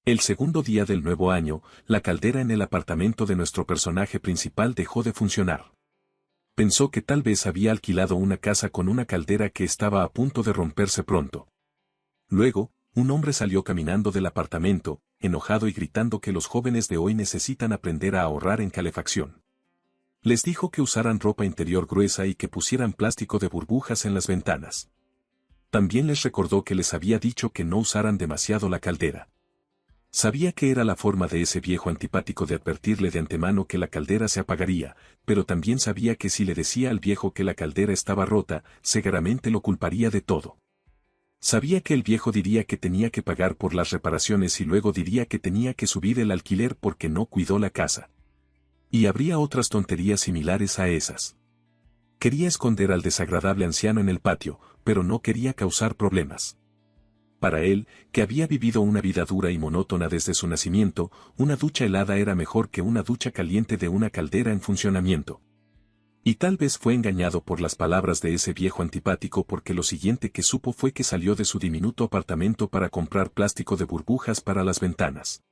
El segundo día del nuevo año, la caldera en el apartamento de nuestro personaje principal dejó de funcionar. Pensó que tal vez había alquilado una casa con una caldera que estaba a punto de romperse pronto. Luego, un hombre salió caminando del apartamento, enojado y gritando que los jóvenes de hoy necesitan aprender a ahorrar en calefacción. Les dijo que usaran ropa interior gruesa y que pusieran plástico de burbujas en las ventanas. También les recordó que les había dicho que no usaran demasiado la caldera. Sabía que era la forma de ese viejo antipático de advertirle de antemano que la caldera se apagaría, pero también sabía que si le decía al viejo que la caldera estaba rota, seguramente lo culparía de todo. Sabía que el viejo diría que tenía que pagar por las reparaciones y luego diría que tenía que subir el alquiler porque no cuidó la casa. Y habría otras tonterías similares a esas. Quería esconder al desagradable anciano en el patio, pero no quería causar problemas. Para él, que había vivido una vida dura y monótona desde su nacimiento, una ducha helada era mejor que una ducha caliente de una caldera en funcionamiento. Y tal vez fue engañado por las palabras de ese viejo antipático porque lo siguiente que supo fue que salió de su diminuto apartamento para comprar plástico de burbujas para las ventanas.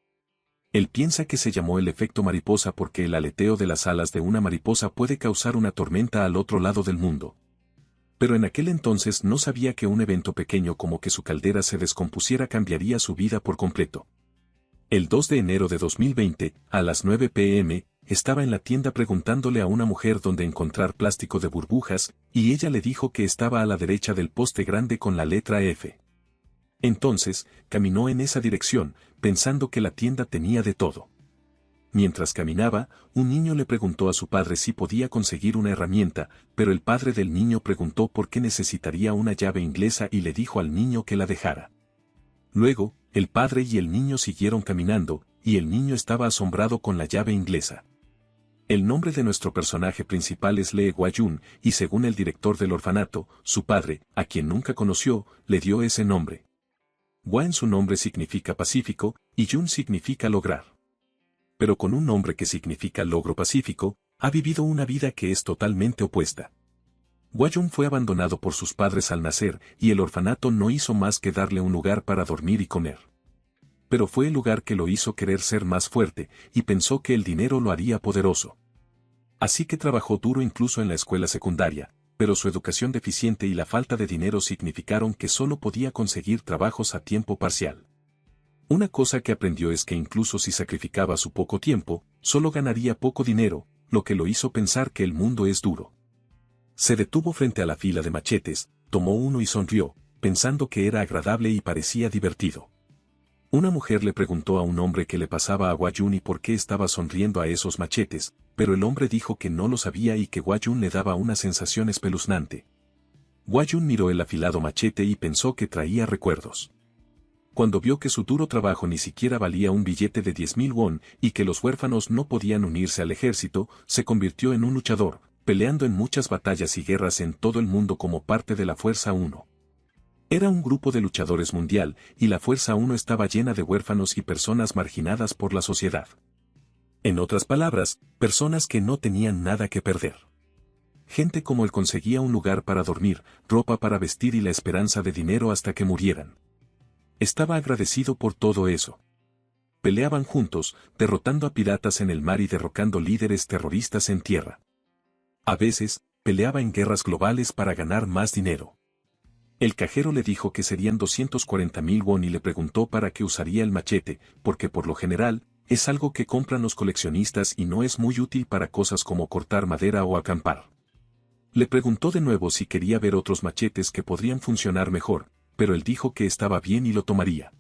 Él piensa que se llamó el efecto mariposa porque el aleteo de las alas de una mariposa puede causar una tormenta al otro lado del mundo. Pero en aquel entonces no sabía que un evento pequeño como que su caldera se descompusiera cambiaría su vida por completo. El 2 de enero de 2020, a las 9 p.m., estaba en la tienda preguntándole a una mujer dónde encontrar plástico de burbujas, y ella le dijo que estaba a la derecha del poste grande con la letra F. Entonces, caminó en esa dirección, pensando que la tienda tenía de todo. Mientras caminaba, un niño le preguntó a su padre si podía conseguir una herramienta, pero el padre del niño preguntó por qué necesitaría una llave inglesa y le dijo al niño que la dejara. Luego, el padre y el niño siguieron caminando, y el niño estaba asombrado con la llave inglesa. El nombre de nuestro personaje principal es Lee Hwa-jun, y según el director del orfanato, su padre, a quien nunca conoció, le dio ese nombre. Hwa en su nombre significa pacífico, y Jun significa lograr. Pero con un nombre que significa logro pacífico, ha vivido una vida que es totalmente opuesta. Hwa-jun fue abandonado por sus padres al nacer, y el orfanato no hizo más que darle un lugar para dormir y comer. Pero fue el lugar que lo hizo querer ser más fuerte, y pensó que el dinero lo haría poderoso. Así que trabajó duro incluso en la escuela secundaria, pero su educación deficiente y la falta de dinero significaron que solo podía conseguir trabajos a tiempo parcial. Una cosa que aprendió es que incluso si sacrificaba su poco tiempo, solo ganaría poco dinero, lo que lo hizo pensar que el mundo es duro. Se detuvo frente a la fila de machetes, tomó uno y sonrió, pensando que era agradable y parecía divertido. Una mujer le preguntó a un hombre qué le pasaba a Hwa-jun y por qué estaba sonriendo a esos machetes, pero el hombre dijo que no lo sabía y que Hwa-jun le daba una sensación espeluznante. Hwa-jun miró el afilado machete y pensó que traía recuerdos. Cuando vio que su duro trabajo ni siquiera valía un billete de 10.000 won y que los huérfanos no podían unirse al ejército, se convirtió en un luchador, peleando en muchas batallas y guerras en todo el mundo como parte de la Fuerza 1. Era un grupo de luchadores mundial, y la Fuerza 1 estaba llena de huérfanos y personas marginadas por la sociedad. En otras palabras, personas que no tenían nada que perder. Gente como él conseguía un lugar para dormir, ropa para vestir y la esperanza de dinero hasta que murieran. Estaba agradecido por todo eso. Peleaban juntos, derrotando a piratas en el mar y derrocando líderes terroristas en tierra. A veces, peleaba en guerras globales para ganar más dinero. El cajero le dijo que serían 240.000 won y le preguntó para qué usaría el machete, porque por lo general, es algo que compran los coleccionistas y no es muy útil para cosas como cortar madera o acampar. Le preguntó de nuevo si quería ver otros machetes que podrían funcionar mejor, pero él dijo que estaba bien y lo tomaría.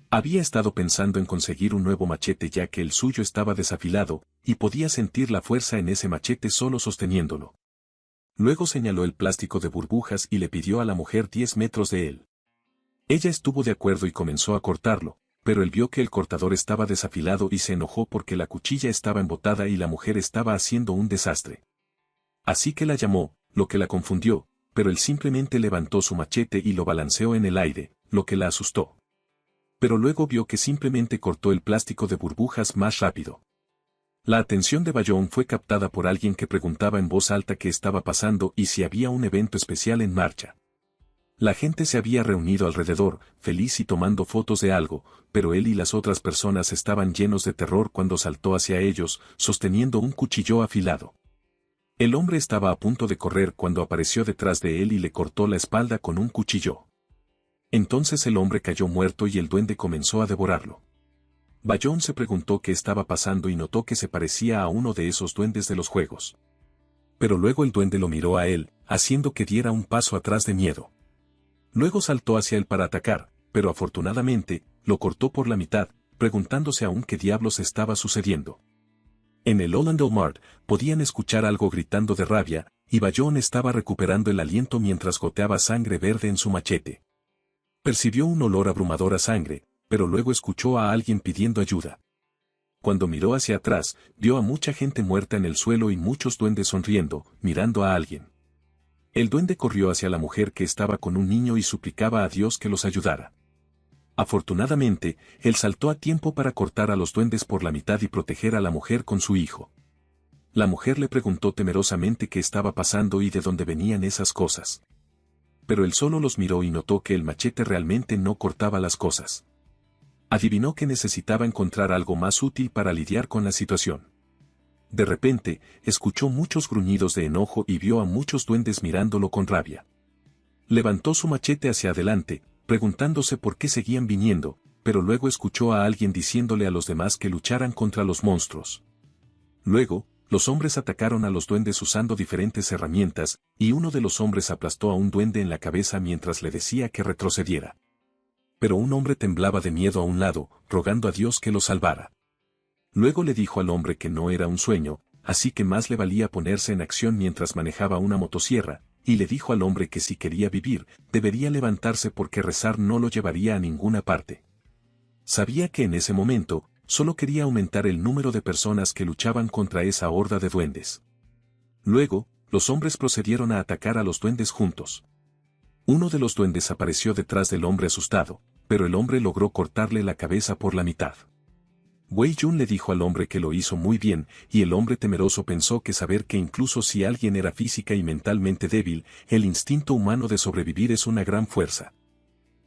Había estado pensando en conseguir un nuevo machete ya que el suyo estaba desafilado, y podía sentir la fuerza en ese machete solo sosteniéndolo. Luego señaló el plástico de burbujas y le pidió a la mujer 10 metros de él. Ella estuvo de acuerdo y comenzó a cortarlo, pero él vio que el cortador estaba desafilado y se enojó porque la cuchilla estaba embotada y la mujer estaba haciendo un desastre. Así que la llamó, lo que la confundió, pero él simplemente levantó su machete y lo balanceó en el aire, lo que la asustó. Pero luego vio que simplemente cortó el plástico de burbujas más rápido. La atención de Hwa-jun fue captada por alguien que preguntaba en voz alta qué estaba pasando y si había un evento especial en marcha. La gente se había reunido alrededor, feliz y tomando fotos de algo, pero él y las otras personas estaban llenos de terror cuando saltó hacia ellos, sosteniendo un cuchillo afilado. El hombre estaba a punto de correr cuando apareció detrás de él y le cortó la espalda con un cuchillo. Entonces el hombre cayó muerto y el duende comenzó a devorarlo. Bayón se preguntó qué estaba pasando y notó que se parecía a uno de esos duendes de los juegos. Pero luego el duende lo miró a él, haciendo que diera un paso atrás de miedo. Luego saltó hacia él para atacar, pero afortunadamente, lo cortó por la mitad, preguntándose aún qué diablos estaba sucediendo. En el Orlando Mart, podían escuchar algo gritando de rabia, y Bayón estaba recuperando el aliento mientras goteaba sangre verde en su machete. Percibió un olor abrumador a sangre, pero luego escuchó a alguien pidiendo ayuda. Cuando miró hacia atrás, vio a mucha gente muerta en el suelo y muchos duendes sonriendo, mirando a alguien. El duende corrió hacia la mujer que estaba con un niño y suplicaba a Dios que los ayudara. Afortunadamente, él saltó a tiempo para cortar a los duendes por la mitad y proteger a la mujer con su hijo. La mujer le preguntó temerosamente qué estaba pasando y de dónde venían esas cosas. Pero él solo los miró y notó que el machete realmente no cortaba las cosas. Adivinó que necesitaba encontrar algo más útil para lidiar con la situación. De repente, escuchó muchos gruñidos de enojo y vio a muchos duendes mirándolo con rabia. Levantó su machete hacia adelante, preguntándose por qué seguían viniendo, pero luego escuchó a alguien diciéndole a los demás que lucharan contra los monstruos. Luego, los hombres atacaron a los duendes usando diferentes herramientas, y uno de los hombres aplastó a un duende en la cabeza mientras le decía que retrocediera. Pero un hombre temblaba de miedo a un lado, rogando a Dios que lo salvara. Luego le dijo al hombre que no era un sueño, así que más le valía ponerse en acción mientras manejaba una motosierra, y le dijo al hombre que si quería vivir, debería levantarse porque rezar no lo llevaría a ninguna parte. Sabía que en ese momento, solo quería aumentar el número de personas que luchaban contra esa horda de duendes. Luego, los hombres procedieron a atacar a los duendes juntos. Uno de los duendes apareció detrás del hombre asustado, pero el hombre logró cortarle la cabeza por la mitad. Wei Jun le dijo al hombre que lo hizo muy bien, y el hombre temeroso pensó que saber que incluso si alguien era física y mentalmente débil, el instinto humano de sobrevivir es una gran fuerza.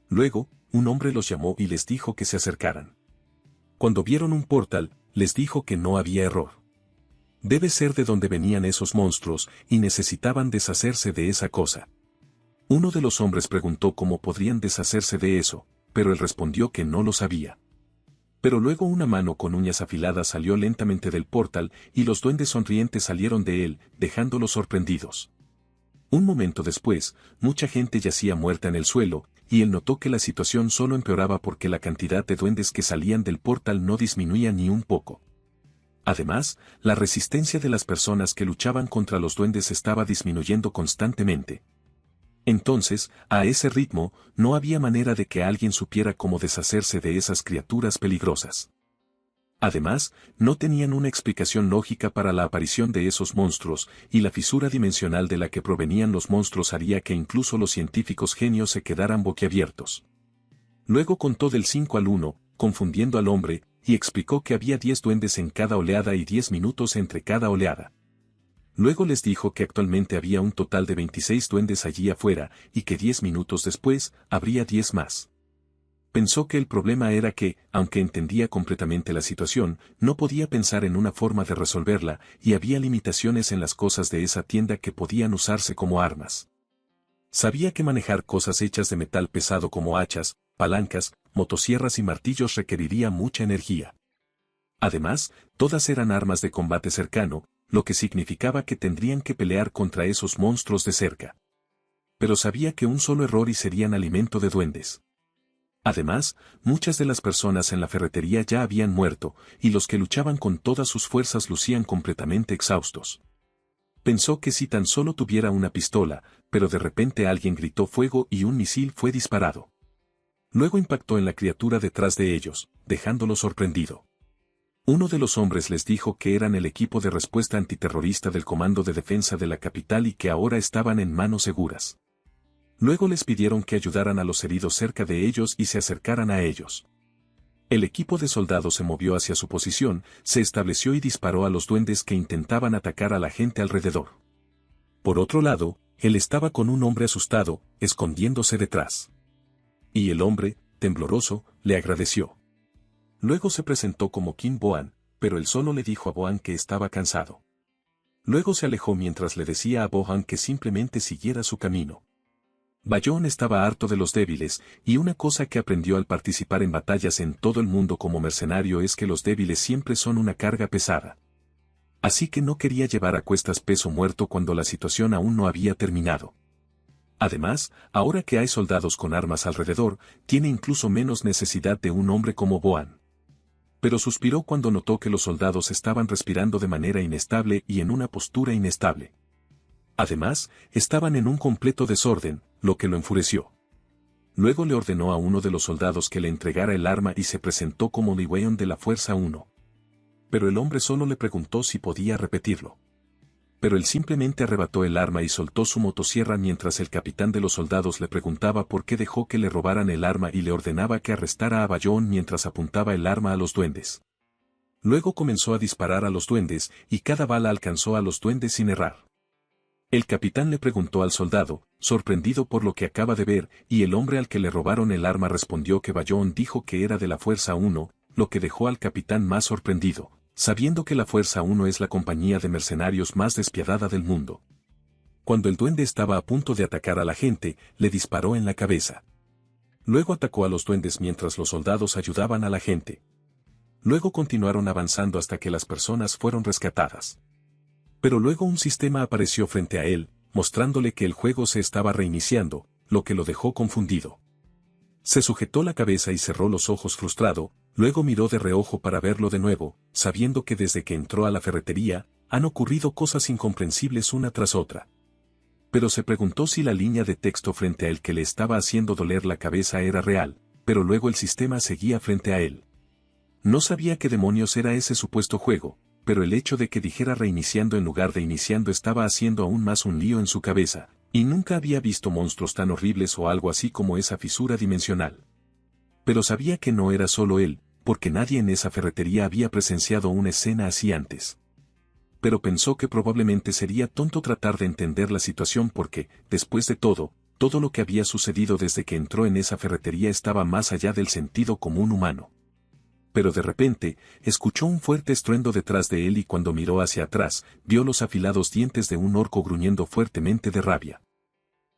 Luego, un hombre los llamó y les dijo que se acercaran. Cuando vieron un portal, les dijo que no había error. Debe ser de donde venían esos monstruos, y necesitaban deshacerse de esa cosa. Uno de los hombres preguntó cómo podrían deshacerse de eso, pero él respondió que no lo sabía. Pero luego una mano con uñas afiladas salió lentamente del portal, y los duendes sonrientes salieron de él, dejándolos sorprendidos. Un momento después, mucha gente yacía muerta en el suelo, y él notó que la situación solo empeoraba porque la cantidad de duendes que salían del portal no disminuía ni un poco. Además, la resistencia de las personas que luchaban contra los duendes estaba disminuyendo constantemente. Entonces, a ese ritmo, no había manera de que alguien supiera cómo deshacerse de esas criaturas peligrosas. Además, no tenían una explicación lógica para la aparición de esos monstruos, y la fisura dimensional de la que provenían los monstruos haría que incluso los científicos genios se quedaran boquiabiertos. Luego contó del 5 al 1, confundiendo al hombre, y explicó que había 10 duendes en cada oleada y 10 minutos entre cada oleada. Luego les dijo que actualmente había un total de 26 duendes allí afuera, y que 10 minutos después, habría 10 más. Pensó que el problema era que, aunque entendía completamente la situación, no podía pensar en una forma de resolverla, y había limitaciones en las cosas de esa tienda que podían usarse como armas. Sabía que manejar cosas hechas de metal pesado como hachas, palancas, motosierras y martillos requeriría mucha energía. Además, todas eran armas de combate cercano, lo que significaba que tendrían que pelear contra esos monstruos de cerca. Pero sabía que un solo error y serían alimento de duendes. Además, muchas de las personas en la ferretería ya habían muerto, y los que luchaban con todas sus fuerzas lucían completamente exhaustos. Pensó que si tan solo tuviera una pistola, pero de repente alguien gritó fuego y un misil fue disparado. Luego impactó en la criatura detrás de ellos, dejándolo sorprendido. Uno de los hombres les dijo que eran el equipo de respuesta antiterrorista del Comando de Defensa de la capital y que ahora estaban en manos seguras. Luego les pidieron que ayudaran a los heridos cerca de ellos y se acercaran a ellos. El equipo de soldados se movió hacia su posición, se estableció y disparó a los duendes que intentaban atacar a la gente alrededor. Por otro lado, Él estaba con un hombre asustado, escondiéndose detrás. Y el hombre, tembloroso, le agradeció. Luego se presentó como Kim Boan, pero él solo le dijo a Boan que estaba cansado. Luego se alejó mientras le decía a Boan que simplemente siguiera su camino. Bayon estaba harto de los débiles, y una cosa que aprendió al participar en batallas en todo el mundo como mercenario es que los débiles siempre son una carga pesada. Así que no quería llevar a cuestas peso muerto cuando la situación aún no había terminado. Además, ahora que hay soldados con armas alrededor, tiene incluso menos necesidad de un hombre como Boan. Pero suspiró cuando notó que los soldados estaban respirando de manera inestable y en una postura inestable. Además, estaban en un completo desorden, lo que lo enfureció. Luego le ordenó a uno de los soldados que le entregara el arma y se presentó como Li Weon de la Fuerza 1. Pero el hombre solo le preguntó si podía repetirlo. Pero él simplemente arrebató el arma y soltó su motosierra mientras el capitán de los soldados le preguntaba por qué dejó que le robaran el arma y le ordenaba que arrestara a Bayon mientras apuntaba el arma a los duendes. Luego comenzó a disparar a los duendes y cada bala alcanzó a los duendes sin errar. El capitán le preguntó al soldado, sorprendido por lo que acaba de ver, y el hombre al que le robaron el arma respondió que Bayon dijo que era de la Fuerza 1, lo que dejó al capitán más sorprendido, sabiendo que la Fuerza 1 es la compañía de mercenarios más despiadada del mundo. Cuando el duende estaba a punto de atacar a la gente, le disparó en la cabeza. Luego atacó a los duendes mientras los soldados ayudaban a la gente. Luego continuaron avanzando hasta que las personas fueron rescatadas. Pero luego un sistema apareció frente a él, mostrándole que el juego se estaba reiniciando, lo que lo dejó confundido. Se sujetó la cabeza y cerró los ojos frustrado, luego miró de reojo para verlo de nuevo, sabiendo que desde que entró a la ferretería, han ocurrido cosas incomprensibles una tras otra. Pero se preguntó si la línea de texto frente a él que le estaba haciendo doler la cabeza era real, pero luego el sistema seguía frente a él. No sabía qué demonios era ese supuesto juego, pero el hecho de que dijera reiniciando en lugar de iniciando estaba haciendo aún más un lío en su cabeza, y nunca había visto monstruos tan horribles o algo así como esa fisura dimensional. Pero sabía que no era solo él, porque nadie en esa ferretería había presenciado una escena así antes. Pero pensó que probablemente sería tonto tratar de entender la situación porque, después de todo lo que había sucedido desde que entró en esa ferretería estaba más allá del sentido común humano. Pero de repente, escuchó un fuerte estruendo detrás de él y cuando miró hacia atrás, vio los afilados dientes de un orco gruñendo fuertemente de rabia.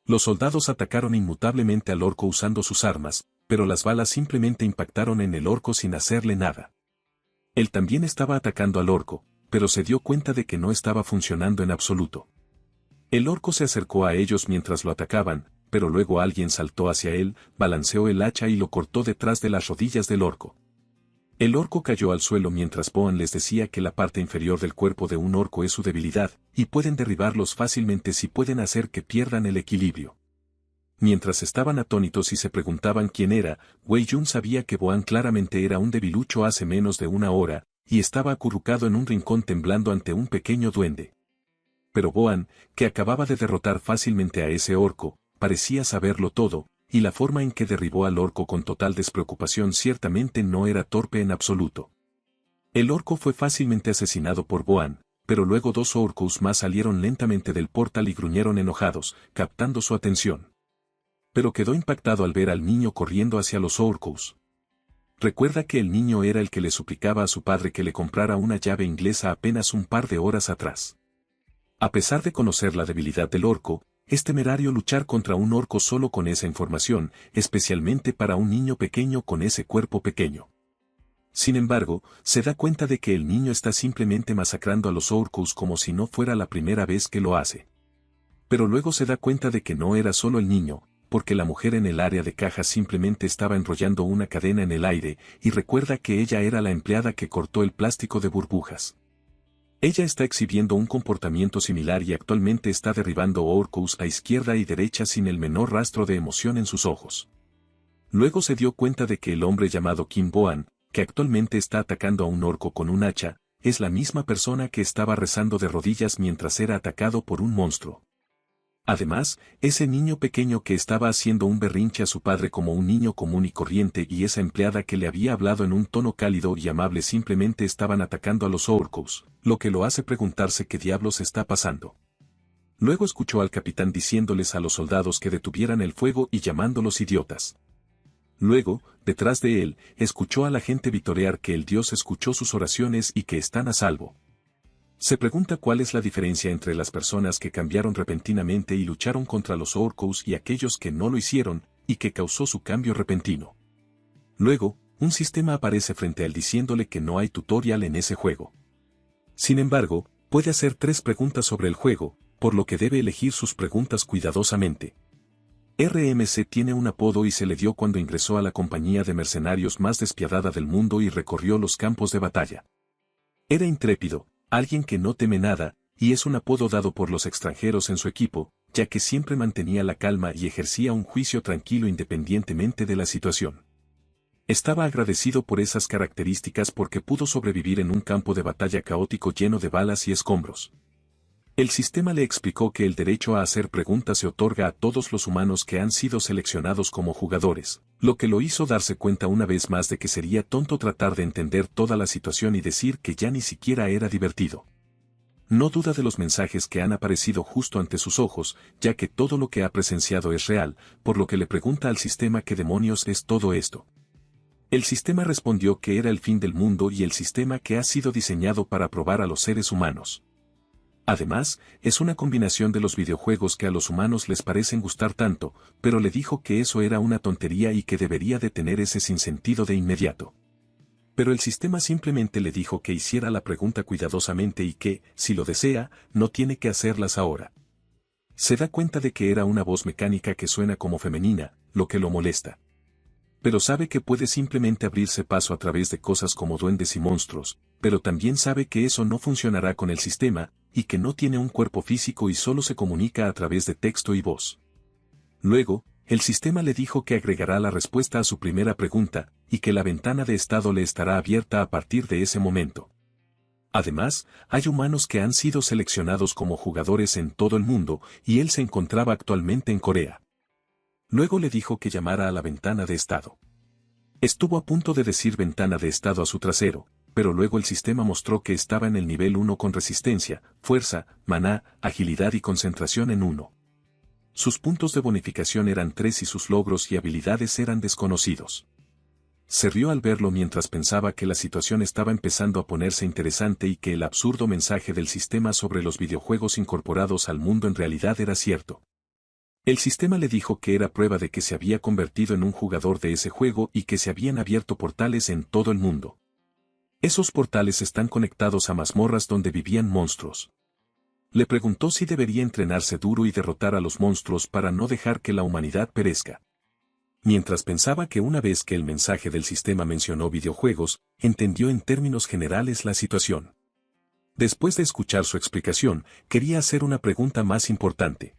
Los soldados atacaron inmutablemente al orco usando sus armas, pero las balas simplemente impactaron en el orco sin hacerle nada. Él también estaba atacando al orco, pero se dio cuenta de que no estaba funcionando en absoluto. El orco se acercó a ellos mientras lo atacaban, pero luego alguien saltó hacia él, balanceó el hacha y lo cortó detrás de las rodillas del orco. El orco cayó al suelo mientras Boan les decía que la parte inferior del cuerpo de un orco es su debilidad, y pueden derribarlos fácilmente si pueden hacer que pierdan el equilibrio. Mientras estaban atónitos y se preguntaban quién era, Wei Yun sabía que Boan claramente era un debilucho hace menos de una hora, y estaba acurrucado en un rincón temblando ante un pequeño duende. Pero Boan, que acababa de derrotar fácilmente a ese orco, parecía saberlo todo, y la forma en que derribó al orco con total despreocupación ciertamente no era torpe en absoluto. El orco fue fácilmente asesinado por Boan, pero luego dos orcos más salieron lentamente del portal y gruñeron enojados, captando su atención. Pero quedó impactado al ver al niño corriendo hacia los orcos. Recuerda que el niño era el que le suplicaba a su padre que le comprara una llave inglesa apenas un par de horas atrás. A pesar de conocer la debilidad del orco, es temerario luchar contra un orco solo con esa información, especialmente para un niño pequeño con ese cuerpo pequeño. Sin embargo, se da cuenta de que el niño está simplemente masacrando a los orcos como si no fuera la primera vez que lo hace. Pero luego se da cuenta de que no era solo el niño, porque la mujer en el área de cajas simplemente estaba enrollando una cadena en el aire, y recuerda que ella era la empleada que cortó el plástico de burbujas. Ella está exhibiendo un comportamiento similar y actualmente está derribando orcos a izquierda y derecha sin el menor rastro de emoción en sus ojos. Luego se dio cuenta de que el hombre llamado Kim Boan, que actualmente está atacando a un orco con un hacha, es la misma persona que estaba rezando de rodillas mientras era atacado por un monstruo. Además, ese niño pequeño que estaba haciendo un berrinche a su padre como un niño común y corriente y esa empleada que le había hablado en un tono cálido y amable simplemente estaban atacando a los orcos, lo que lo hace preguntarse qué diablos está pasando. Luego escuchó al capitán diciéndoles a los soldados que detuvieran el fuego y llamándolos idiotas. Luego, detrás de él, escuchó a la gente vitorear que el dios escuchó sus oraciones y que están a salvo. Se pregunta cuál es la diferencia entre las personas que cambiaron repentinamente y lucharon contra los orcos y aquellos que no lo hicieron, y que causó su cambio repentino. Luego, un sistema aparece frente a él diciéndole que no hay tutorial en ese juego. Sin embargo, puede hacer 3 preguntas sobre el juego, por lo que debe elegir sus preguntas cuidadosamente. RMC tiene un apodo y se le dio cuando ingresó a la compañía de mercenarios más despiadada del mundo y recorrió los campos de batalla. Era intrépido, alguien que no teme nada, y es un apodo dado por los extranjeros en su equipo, ya que siempre mantenía la calma y ejercía un juicio tranquilo independientemente de la situación. Estaba agradecido por esas características porque pudo sobrevivir en un campo de batalla caótico lleno de balas y escombros. El sistema le explicó que el derecho a hacer preguntas se otorga a todos los humanos que han sido seleccionados como jugadores, lo que lo hizo darse cuenta una vez más de que sería tonto tratar de entender toda la situación y decir que ya ni siquiera era divertido. No duda de los mensajes que han aparecido justo ante sus ojos, ya que todo lo que ha presenciado es real, por lo que le pregunta al sistema qué demonios es todo esto. El sistema respondió que era el fin del mundo y el sistema que ha sido diseñado para probar a los seres humanos. Además, es una combinación de los videojuegos que a los humanos les parecen gustar tanto, pero le dijo que eso era una tontería y que debería de tener ese sinsentido de inmediato. Pero el sistema simplemente le dijo que hiciera la pregunta cuidadosamente y que, si lo desea, no tiene que hacerlas ahora. Se da cuenta de que era una voz mecánica que suena como femenina, lo que lo molesta. Pero sabe que puede simplemente abrirse paso a través de cosas como duendes y monstruos, pero también sabe que eso no funcionará con el sistema, y que no tiene un cuerpo físico y solo se comunica a través de texto y voz. Luego, el sistema le dijo que agregará la respuesta a su primera pregunta, y que la ventana de estado le estará abierta a partir de ese momento. Además, hay humanos que han sido seleccionados como jugadores en todo el mundo, y él se encontraba actualmente en Corea. Luego le dijo que llamara a la ventana de estado. Estuvo a punto de decir ventana de estado a su trasero, pero luego el sistema mostró que estaba en el nivel 1 con resistencia, fuerza, maná, agilidad y concentración en 1. Sus puntos de bonificación eran 3 y sus logros y habilidades eran desconocidos. Se rió al verlo mientras pensaba que la situación estaba empezando a ponerse interesante y que el absurdo mensaje del sistema sobre los videojuegos incorporados al mundo en realidad era cierto. El sistema le dijo que era prueba de que se había convertido en un jugador de ese juego y que se habían abierto portales en todo el mundo. Esos portales están conectados a mazmorras donde vivían monstruos. Le preguntó si debería entrenarse duro y derrotar a los monstruos para no dejar que la humanidad perezca. Mientras pensaba que una vez que el mensaje del sistema mencionó videojuegos, entendió en términos generales la situación. Después de escuchar su explicación, quería hacer una pregunta más importante.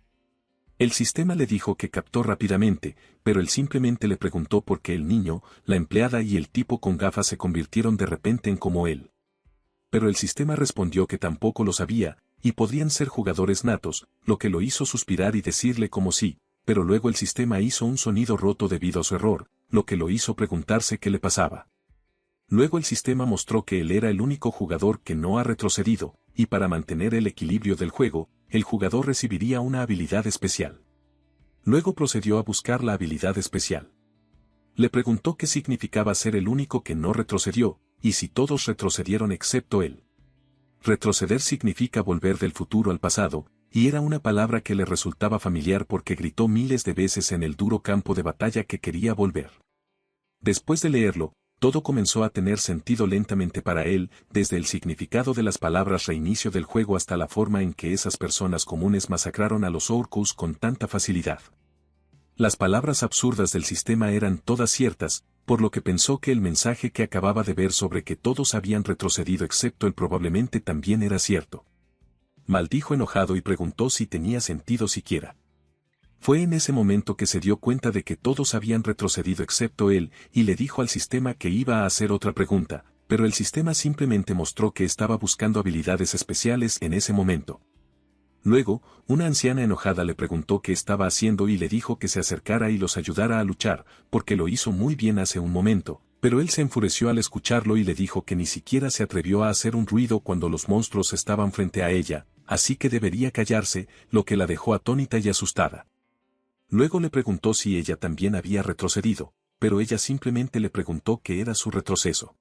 El sistema le dijo que captó rápidamente, pero él simplemente le preguntó por qué el niño, la empleada y el tipo con gafas se convirtieron de repente en como él. Pero el sistema respondió que tampoco lo sabía, y podrían ser jugadores natos, lo que lo hizo suspirar y decirle como sí, pero luego el sistema hizo un sonido roto debido a su error, lo que lo hizo preguntarse qué le pasaba. Luego el sistema mostró que él era el único jugador que no ha retrocedido, y para mantener el equilibrio del juego, el jugador recibiría una habilidad especial. Luego procedió a buscar la habilidad especial. Le preguntó qué significaba ser el único que no retrocedió, y si todos retrocedieron excepto él. Retroceder significa volver del futuro al pasado, y era una palabra que le resultaba familiar porque gritó miles de veces en el duro campo de batalla que quería volver. Después de leerlo, todo comenzó a tener sentido lentamente para él, desde el significado de las palabras reinicio del juego hasta la forma en que esas personas comunes masacraron a los orcos con tanta facilidad. Las palabras absurdas del sistema eran todas ciertas, por lo que pensó que el mensaje que acababa de ver sobre que todos habían retrocedido excepto él probablemente también era cierto. Maldijo enojado y preguntó si tenía sentido siquiera. Fue en ese momento que se dio cuenta de que todos habían retrocedido excepto él, y le dijo al sistema que iba a hacer otra pregunta, pero el sistema simplemente mostró que estaba buscando habilidades especiales en ese momento. Luego, una anciana enojada le preguntó qué estaba haciendo y le dijo que se acercara y los ayudara a luchar, porque lo hizo muy bien hace un momento, pero él se enfureció al escucharlo y le dijo que ni siquiera se atrevió a hacer un ruido cuando los monstruos estaban frente a ella, así que debería callarse, lo que la dejó atónita y asustada. Luego le preguntó si ella también había retrocedido, pero ella simplemente le preguntó qué era su retroceso.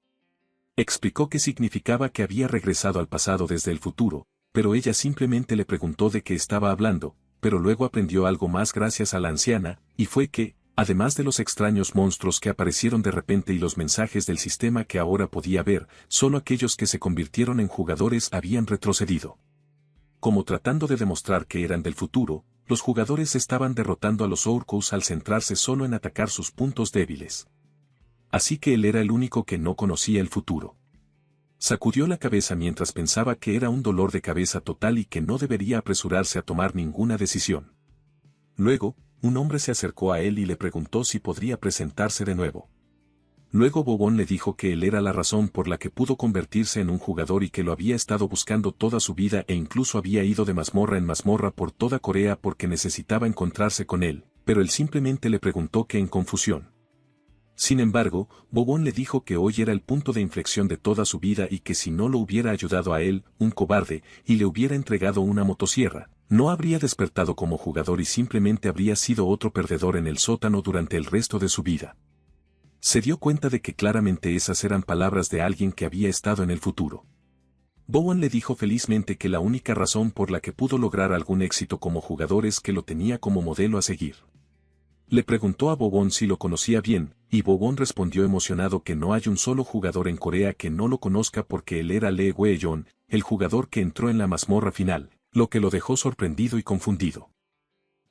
Explicó que significaba que había regresado al pasado desde el futuro, pero ella simplemente le preguntó de qué estaba hablando, pero luego aprendió algo más gracias a la anciana, y fue que, además de los extraños monstruos que aparecieron de repente y los mensajes del sistema que ahora podía ver, solo aquellos que se convirtieron en jugadores habían retrocedido. Como tratando de demostrar que eran del futuro, los jugadores estaban derrotando a los Orcos al centrarse solo en atacar sus puntos débiles. Así que él era el único que no conocía el futuro. Sacudió la cabeza mientras pensaba que era un dolor de cabeza total y que no debería apresurarse a tomar ninguna decisión. Luego, un hombre se acercó a él y le preguntó si podría presentarse de nuevo. Luego Bobón le dijo que él era la razón por la que pudo convertirse en un jugador y que lo había estado buscando toda su vida e incluso había ido de mazmorra en mazmorra por toda Corea porque necesitaba encontrarse con él, pero él simplemente le preguntó que en confusión. Sin embargo, Bobón le dijo que hoy era el punto de inflexión de toda su vida y que si no lo hubiera ayudado a él, un cobarde, y le hubiera entregado una motosierra, no habría despertado como jugador y simplemente habría sido otro perdedor en el sótano durante el resto de su vida. Se dio cuenta de que claramente esas eran palabras de alguien que había estado en el futuro. Bowen le dijo felizmente que la única razón por la que pudo lograr algún éxito como jugador es que lo tenía como modelo a seguir. Le preguntó a Bobón si lo conocía bien, y Bobón respondió emocionado que no hay un solo jugador en Corea que no lo conozca porque él era Lee Wei-yeon, el jugador que entró en la mazmorra final, lo que lo dejó sorprendido y confundido.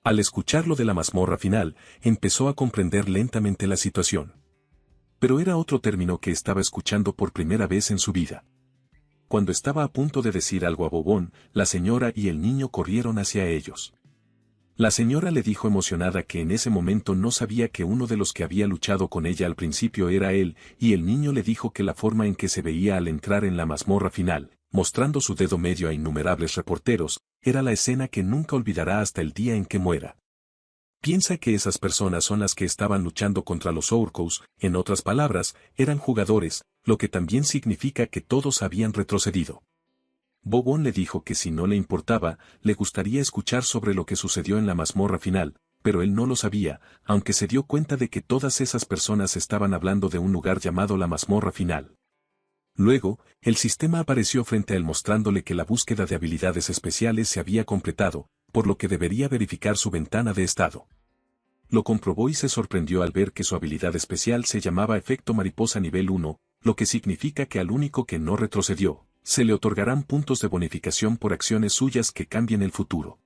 Al escuchar lo de la mazmorra final, empezó a comprender lentamente la situación. Pero era otro término que estaba escuchando por primera vez en su vida. Cuando estaba a punto de decir algo a Bobón, la señora y el niño corrieron hacia ellos. La señora le dijo emocionada que en ese momento no sabía que uno de los que había luchado con ella al principio era él, y el niño le dijo que la forma en que se veía al entrar en la mazmorra final, mostrando su dedo medio a innumerables reporteros, era la escena que nunca olvidará hasta el día en que muera. Piensa que esas personas son las que estaban luchando contra los Orcos, en otras palabras, eran jugadores, lo que también significa que todos habían retrocedido. Bobón le dijo que si no le importaba, le gustaría escuchar sobre lo que sucedió en la mazmorra final, pero él no lo sabía, aunque se dio cuenta de que todas esas personas estaban hablando de un lugar llamado la mazmorra final. Luego, el sistema apareció frente a él mostrándole que la búsqueda de habilidades especiales se había completado, por lo que debería verificar su ventana de estado. Lo comprobó y se sorprendió al ver que su habilidad especial se llamaba Efecto Mariposa Nivel 1, lo que significa que al único que no retrocedió, se le otorgarán puntos de bonificación por acciones suyas que cambien el futuro.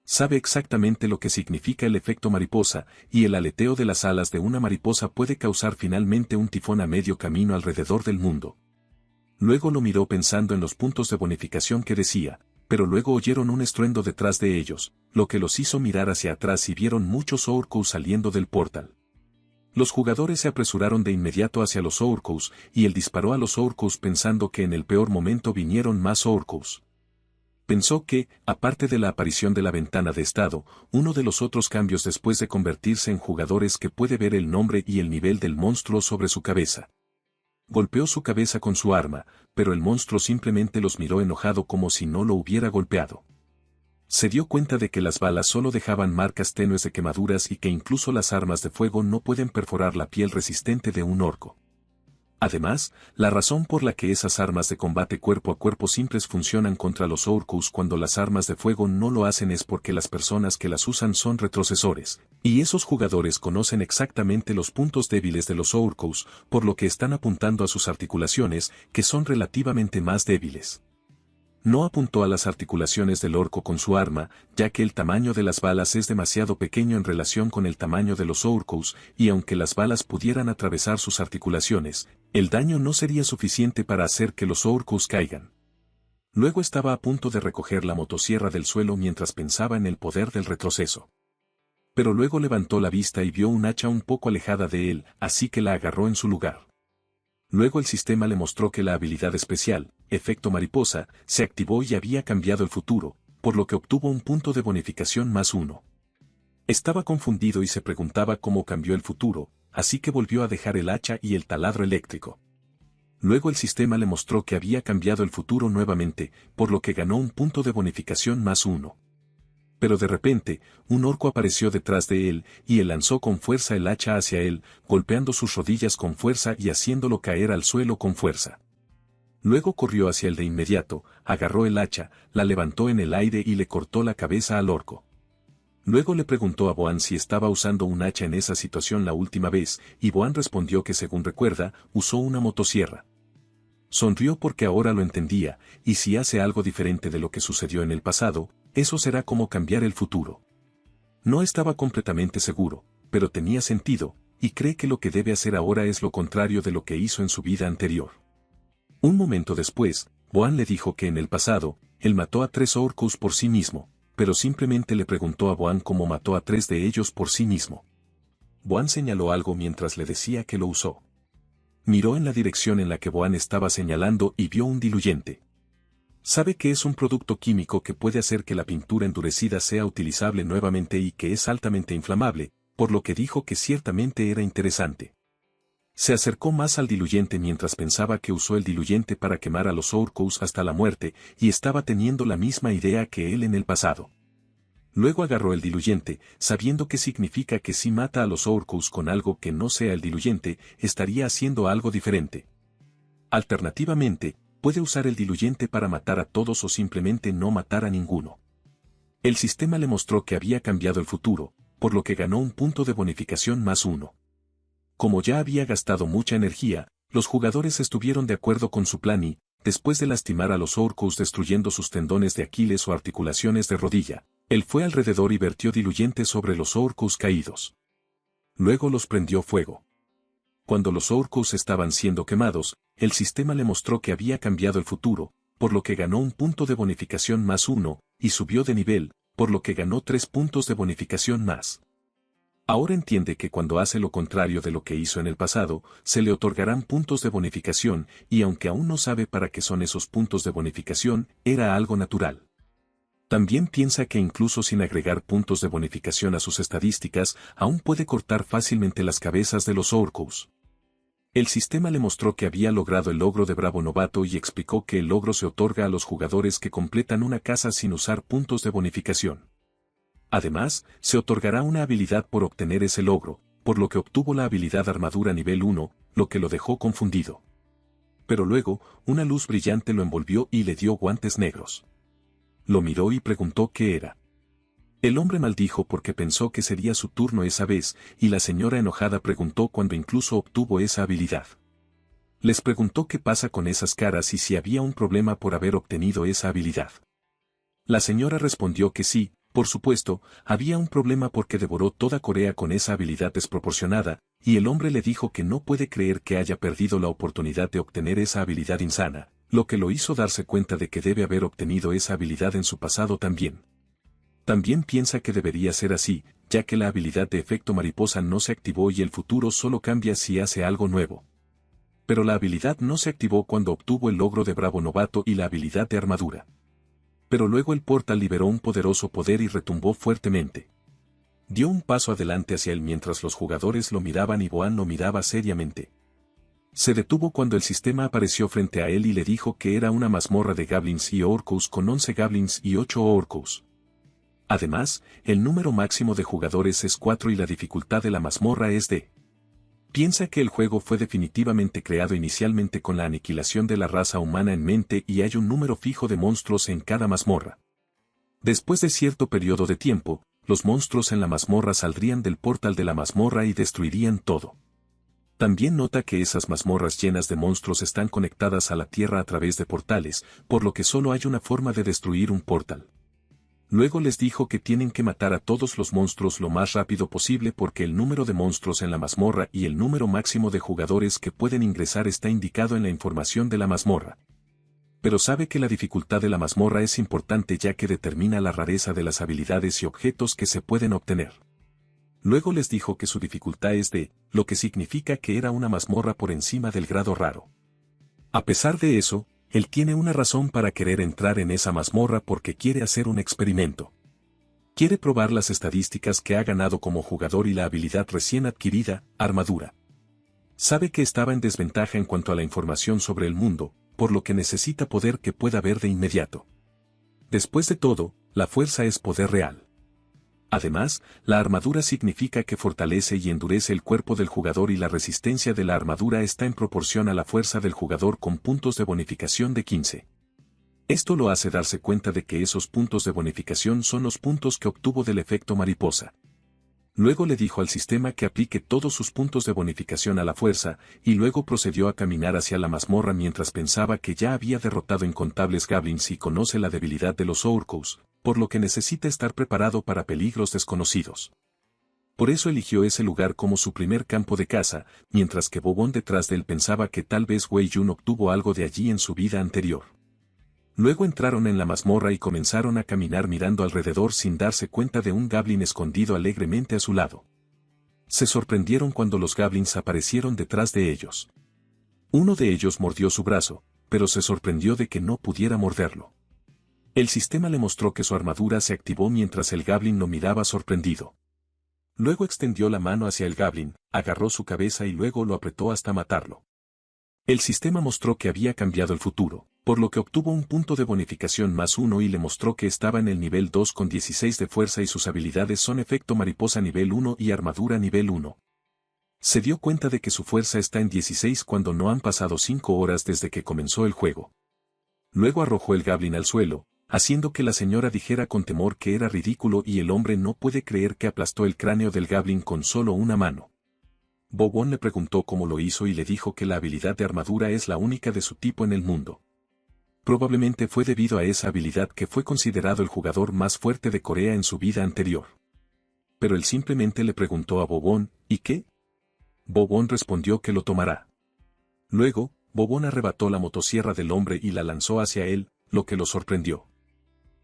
Sabe exactamente lo que significa el efecto mariposa, y el aleteo de las alas de una mariposa puede causar finalmente un tifón a medio camino alrededor del mundo. Luego lo miró pensando en los puntos de bonificación que decía, pero luego oyeron un estruendo detrás de ellos, lo que los hizo mirar hacia atrás y vieron muchos Orcos saliendo del portal. Los jugadores se apresuraron de inmediato hacia los Orcos, y él disparó a los Orcos pensando que en el peor momento vinieron más Orcos. Pensó que, aparte de la aparición de la ventana de estado, uno de los otros cambios después de convertirse en jugadores que puede ver el nombre y el nivel del monstruo sobre su cabeza. Golpeó su cabeza con su arma, pero el monstruo simplemente los miró enojado como si no lo hubiera golpeado. Se dio cuenta de que las balas solo dejaban marcas tenues de quemaduras y que incluso las armas de fuego no pueden perforar la piel resistente de un orco. Además, la razón por la que esas armas de combate cuerpo a cuerpo simples funcionan contra los Orcos cuando las armas de fuego no lo hacen es porque las personas que las usan son retrocesores, y esos jugadores conocen exactamente los puntos débiles de los Orcos, por lo que están apuntando a sus articulaciones, que son relativamente más débiles. No apuntó a las articulaciones del orco con su arma, ya que el tamaño de las balas es demasiado pequeño en relación con el tamaño de los Orcos, y aunque las balas pudieran atravesar sus articulaciones, el daño no sería suficiente para hacer que los Orcos caigan. Luego estaba a punto de recoger la motosierra del suelo mientras pensaba en el poder del retroceso. Pero luego levantó la vista y vio un hacha un poco alejada de él, así que la agarró en su lugar. Luego el sistema le mostró que la habilidad especial, Efecto Mariposa, se activó y había cambiado el futuro, por lo que obtuvo un punto de bonificación +1. Estaba confundido y se preguntaba cómo cambió el futuro, así que volvió a dejar el hacha y el taladro eléctrico. Luego el sistema le mostró que había cambiado el futuro nuevamente, por lo que ganó un punto de bonificación +1. Pero de repente, un orco apareció detrás de él, y él lanzó con fuerza el hacha hacia él, golpeando sus rodillas con fuerza y haciéndolo caer al suelo con fuerza. Luego corrió hacia él de inmediato, agarró el hacha, la levantó en el aire y le cortó la cabeza al orco. Luego le preguntó a Boan si estaba usando un hacha en esa situación la última vez, y Boan respondió que según recuerda, usó una motosierra. Sonrió porque ahora lo entendía, y si hace algo diferente de lo que sucedió en el pasado, eso será como cambiar el futuro. No estaba completamente seguro, pero tenía sentido, y cree que lo que debe hacer ahora es lo contrario de lo que hizo en su vida anterior. Un momento después, Boan le dijo que en el pasado, él mató a 3 orcos por sí mismo, pero simplemente le preguntó a Boan cómo mató a 3 de ellos por sí mismo. Boan señaló algo mientras le decía que lo usó. Miró en la dirección en la que Boan estaba señalando y vio un diluyente. Sabe que es un producto químico que puede hacer que la pintura endurecida sea utilizable nuevamente y que es altamente inflamable, por lo que dijo que ciertamente era interesante. Se acercó más al diluyente mientras pensaba que usó el diluyente para quemar a los orcos hasta la muerte, y estaba teniendo la misma idea que él en el pasado. Luego agarró el diluyente, sabiendo que significa que si mata a los orcos con algo que no sea el diluyente, estaría haciendo algo diferente. Alternativamente, puede usar el diluyente para matar a todos o simplemente no matar a ninguno. El sistema le mostró que había cambiado el futuro, por lo que ganó un punto de bonificación +1. Como ya había gastado mucha energía, los jugadores estuvieron de acuerdo con su plan y, después de lastimar a los orcos destruyendo sus tendones de Aquiles o articulaciones de rodilla, él fue alrededor y vertió diluyente sobre los orcos caídos. Luego los prendió fuego. Cuando los orcos estaban siendo quemados, el sistema le mostró que había cambiado el futuro, por lo que ganó un punto de bonificación +1, y subió de nivel, por lo que ganó 3 puntos de bonificación más. Ahora entiende que cuando hace lo contrario de lo que hizo en el pasado, se le otorgarán puntos de bonificación, y aunque aún no sabe para qué son esos puntos de bonificación, era algo natural. También piensa que incluso sin agregar puntos de bonificación a sus estadísticas, aún puede cortar fácilmente las cabezas de los orcos. El sistema le mostró que había logrado el logro de Bravo Novato y explicó que el logro se otorga a los jugadores que completan una casa sin usar puntos de bonificación. Además, se otorgará una habilidad por obtener ese logro, por lo que obtuvo la habilidad Armadura nivel 1, lo que lo dejó confundido. Pero luego, una luz brillante lo envolvió y le dio guantes negros. Lo miró y preguntó qué era. El hombre maldijo porque pensó que sería su turno esa vez, y la señora enojada preguntó cuándo incluso obtuvo esa habilidad. Les preguntó qué pasa con esas caras y si había un problema por haber obtenido esa habilidad. La señora respondió que sí, por supuesto, había un problema porque devoró toda Corea con esa habilidad desproporcionada, y el hombre le dijo que no puede creer que haya perdido la oportunidad de obtener esa habilidad insana, lo que lo hizo darse cuenta de que debe haber obtenido esa habilidad en su pasado también. También piensa que debería ser así, ya que la habilidad de efecto mariposa no se activó y el futuro solo cambia si hace algo nuevo. Pero la habilidad no se activó cuando obtuvo el logro de Bravo Novato y la habilidad de armadura. Pero luego el portal liberó un poderoso poder y retumbó fuertemente. Dio un paso adelante hacia él mientras los jugadores lo miraban y Boan lo miraba seriamente. Se detuvo cuando el sistema apareció frente a él y le dijo que era una mazmorra de goblins y orcos con 11 goblins y 8 orcos. Además, el número máximo de jugadores es 4 y la dificultad de la mazmorra es D. Piensa que el juego fue definitivamente creado inicialmente con la aniquilación de la raza humana en mente y hay un número fijo de monstruos en cada mazmorra. Después de cierto periodo de tiempo, los monstruos en la mazmorra saldrían del portal de la mazmorra y destruirían todo. También nota que esas mazmorras llenas de monstruos están conectadas a la tierra a través de portales, por lo que solo hay una forma de destruir un portal. Luego les dijo que tienen que matar a todos los monstruos lo más rápido posible porque el número de monstruos en la mazmorra y el número máximo de jugadores que pueden ingresar está indicado en la información de la mazmorra. Pero sabe que la dificultad de la mazmorra es importante ya que determina la rareza de las habilidades y objetos que se pueden obtener. Luego les dijo que su dificultad es D, lo que significa que era una mazmorra por encima del grado raro. A pesar de eso, él tiene una razón para querer entrar en esa mazmorra porque quiere hacer un experimento. Quiere probar las estadísticas que ha ganado como jugador y la habilidad recién adquirida, armadura. Sabe que estaba en desventaja en cuanto a la información sobre el mundo, por lo que necesita poder que pueda ver de inmediato. Después de todo, la fuerza es poder real. Además, la armadura significa que fortalece y endurece el cuerpo del jugador y la resistencia de la armadura está en proporción a la fuerza del jugador con puntos de bonificación de 15. Esto lo hace darse cuenta de que esos puntos de bonificación son los puntos que obtuvo del efecto mariposa. Luego le dijo al sistema que aplique todos sus puntos de bonificación a la fuerza, y luego procedió a caminar hacia la mazmorra mientras pensaba que ya había derrotado incontables goblins y conoce la debilidad de los orcos, por lo que necesita estar preparado para peligros desconocidos. Por eso eligió ese lugar como su primer campo de caza, mientras que Bobón detrás de él pensaba que tal vez Wei Yun obtuvo algo de allí en su vida anterior. Luego entraron en la mazmorra y comenzaron a caminar mirando alrededor sin darse cuenta de un goblin escondido alegremente a su lado. Se sorprendieron cuando los goblins aparecieron detrás de ellos. Uno de ellos mordió su brazo, pero se sorprendió de que no pudiera morderlo. El sistema le mostró que su armadura se activó mientras el goblin lo miraba sorprendido. Luego extendió la mano hacia el goblin, agarró su cabeza y luego lo apretó hasta matarlo. El sistema mostró que había cambiado el futuro, por lo que obtuvo un punto de bonificación +1 y le mostró que estaba en el nivel 2 con 16 de fuerza y sus habilidades son efecto mariposa nivel 1 y armadura nivel 1. Se dio cuenta de que su fuerza está en 16 cuando no han pasado 5 horas desde que comenzó el juego. Luego arrojó el goblin al suelo, haciendo que la señora dijera con temor que era ridículo y el hombre no puede creer que aplastó el cráneo del goblin con solo una mano. Bobón le preguntó cómo lo hizo y le dijo que la habilidad de armadura es la única de su tipo en el mundo. Probablemente fue debido a esa habilidad que fue considerado el jugador más fuerte de Corea en su vida anterior. Pero él simplemente le preguntó a Bobón, ¿y qué? Bobón respondió que lo tomará. Luego, Bobón arrebató la motosierra del hombre y la lanzó hacia él, lo que lo sorprendió.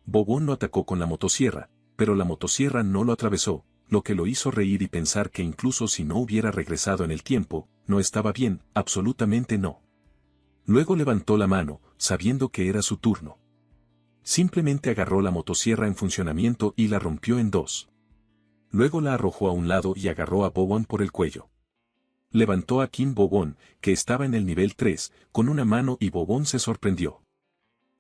Bobón lo atacó con la motosierra, pero la motosierra no lo atravesó, lo que lo hizo reír y pensar que incluso si no hubiera regresado en el tiempo, no estaba bien, absolutamente no. Luego levantó la mano, sabiendo que era su turno. Simplemente agarró la motosierra en funcionamiento y la rompió en dos. Luego la arrojó a un lado y agarró a Bobón por el cuello. Levantó a Kim Bobón, que estaba en el nivel 3, con una mano y Bobón se sorprendió.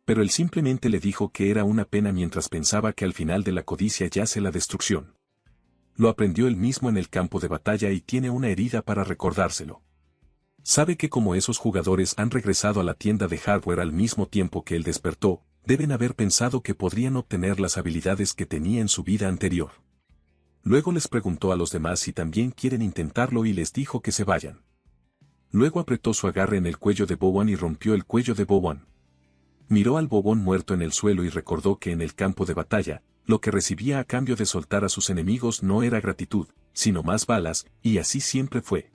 Pero él simplemente le dijo que era una pena mientras pensaba que al final de la codicia yace la destrucción. Lo aprendió él mismo en el campo de batalla y tiene una herida para recordárselo. Sabe que como esos jugadores han regresado a la tienda de hardware al mismo tiempo que él despertó, deben haber pensado que podrían obtener las habilidades que tenía en su vida anterior. Luego les preguntó a los demás si también quieren intentarlo y les dijo que se vayan. Luego apretó su agarre en el cuello de Bobón y rompió el cuello de Bobón. Miró al Bobón muerto en el suelo y recordó que en el campo de batalla, lo que recibía a cambio de soltar a sus enemigos no era gratitud, sino más balas, y así siempre fue.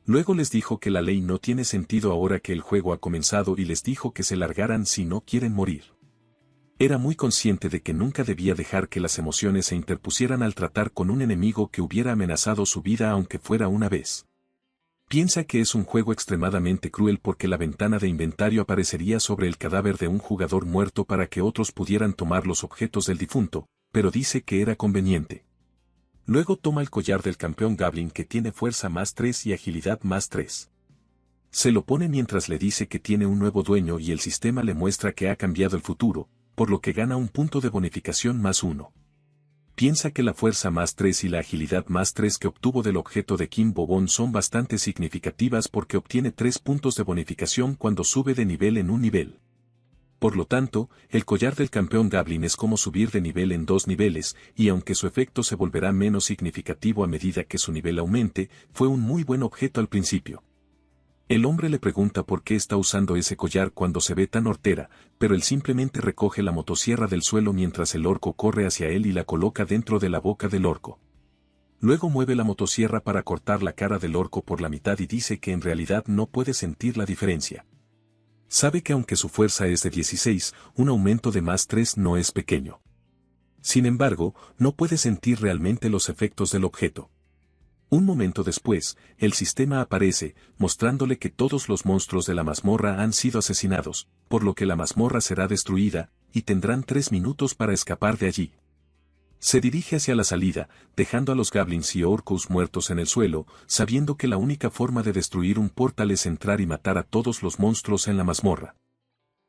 Luego les dijo que la ley no tiene sentido ahora que el juego ha comenzado y les dijo que se largaran si no quieren morir. Era muy consciente de que nunca debía dejar que las emociones se interpusieran al tratar con un enemigo que hubiera amenazado su vida aunque fuera una vez. Piensa que es un juego extremadamente cruel porque la ventana de inventario aparecería sobre el cadáver de un jugador muerto para que otros pudieran tomar los objetos del difunto, pero dice que era conveniente. Luego toma el collar del campeón Goblin que tiene fuerza +3 y agilidad +3. Se lo pone mientras le dice que tiene un nuevo dueño y el sistema le muestra que ha cambiado el futuro, por lo que gana un punto de bonificación +1. Piensa que la fuerza +3 y la agilidad +3 que obtuvo del objeto de Kim Bobón son bastante significativas porque obtiene 3 puntos de bonificación cuando sube de nivel en un nivel. Por lo tanto, el collar del campeón Goblin es como subir de nivel en 2 niveles, y aunque su efecto se volverá menos significativo a medida que su nivel aumente, fue un muy buen objeto al principio. El hombre le pregunta por qué está usando ese collar cuando se ve tan hortera, pero él simplemente recoge la motosierra del suelo mientras el orco corre hacia él y la coloca dentro de la boca del orco. Luego mueve la motosierra para cortar la cara del orco por la mitad y dice que en realidad no puede sentir la diferencia. Sabe que aunque su fuerza es de 16, un aumento de +3 no es pequeño. Sin embargo, no puede sentir realmente los efectos del objeto. Un momento después, el sistema aparece, mostrándole que todos los monstruos de la mazmorra han sido asesinados, por lo que la mazmorra será destruida, y tendrán 3 minutos para escapar de allí. Se dirige hacia la salida, dejando a los goblins y orcos muertos en el suelo, sabiendo que la única forma de destruir un portal es entrar y matar a todos los monstruos en la mazmorra.